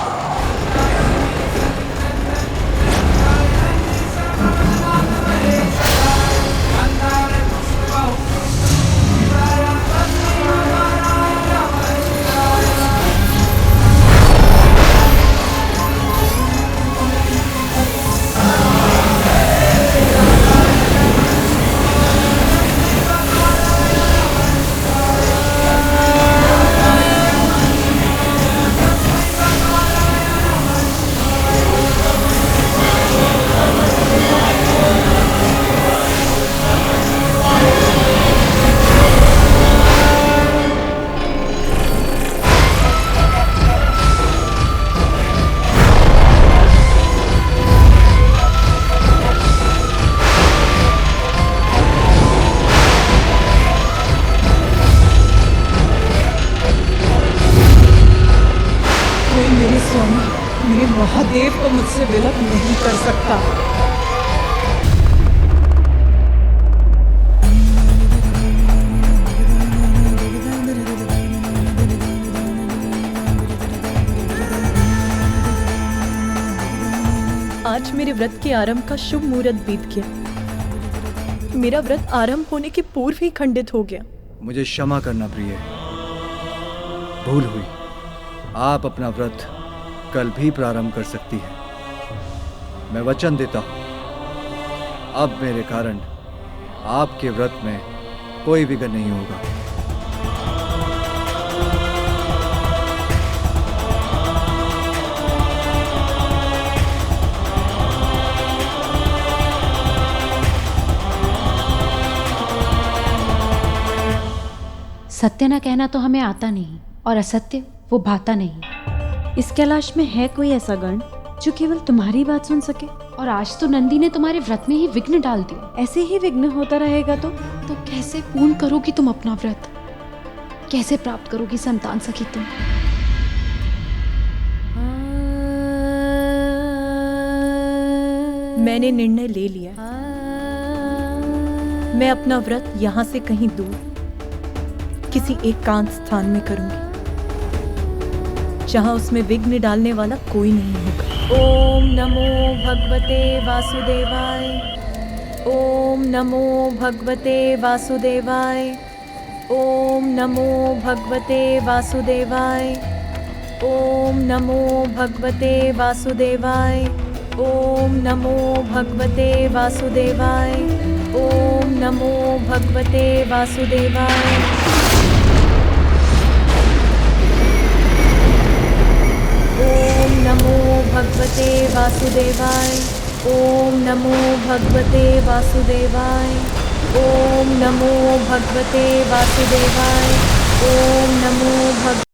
मेरे महादेव को मुझसे विलप नहीं कर सकता। आज मेरे व्रत के आरंभ का शुभ मुहूर्त बीत गया। मेरा व्रत आरंभ होने के पूर्व ही खंडित हो गया। मुझे क्षमा करना प्रिय, भूल हुई। आप अपना व्रत कल भी प्रारंभ कर सकती है। मैं वचन देता हूं, अब मेरे कारण आपके व्रत में कोई विघ्न नहीं होगा। सत्य न कहना तो हमें आता नहीं, और असत्य वो भाता नहीं। इस कैलाश में है कोई ऐसा गण जो केवल तुम्हारी बात सुन सके और आज तो नंदी ने तुम्हारे व्रत में ही विघ्न डाल दिया। ऐसे ही विघ्न होता रहेगा तो कैसे पूर्ण करोगी तुम अपना व्रत? कैसे प्राप्त करोगी संतान सखी तुम? मैंने निर्णय ले लिया। मैं अपना व्रत यहाँ से कहीं दूर किसी एकांत स्थान में करूंगी, जहाँ उसमें विघ्न डालने वाला कोई नहीं होगा। ओम नमो भगवते वासुदेवाय। ओम नमो भगवते वासुदेवाय। ओम नमो भगवते वासुदेवाय। ओम नमो भगवते वासुदेवाय। ओम नमो भगवते वासुदेवाय। ओम नमो भगवते वासुदेवाय। ओम नमो भगवते वासुदेवाय। ओम नमो भगवते वासुदेवाय। ओम नमो भगवते वासुदेवाय। ओम नमो भग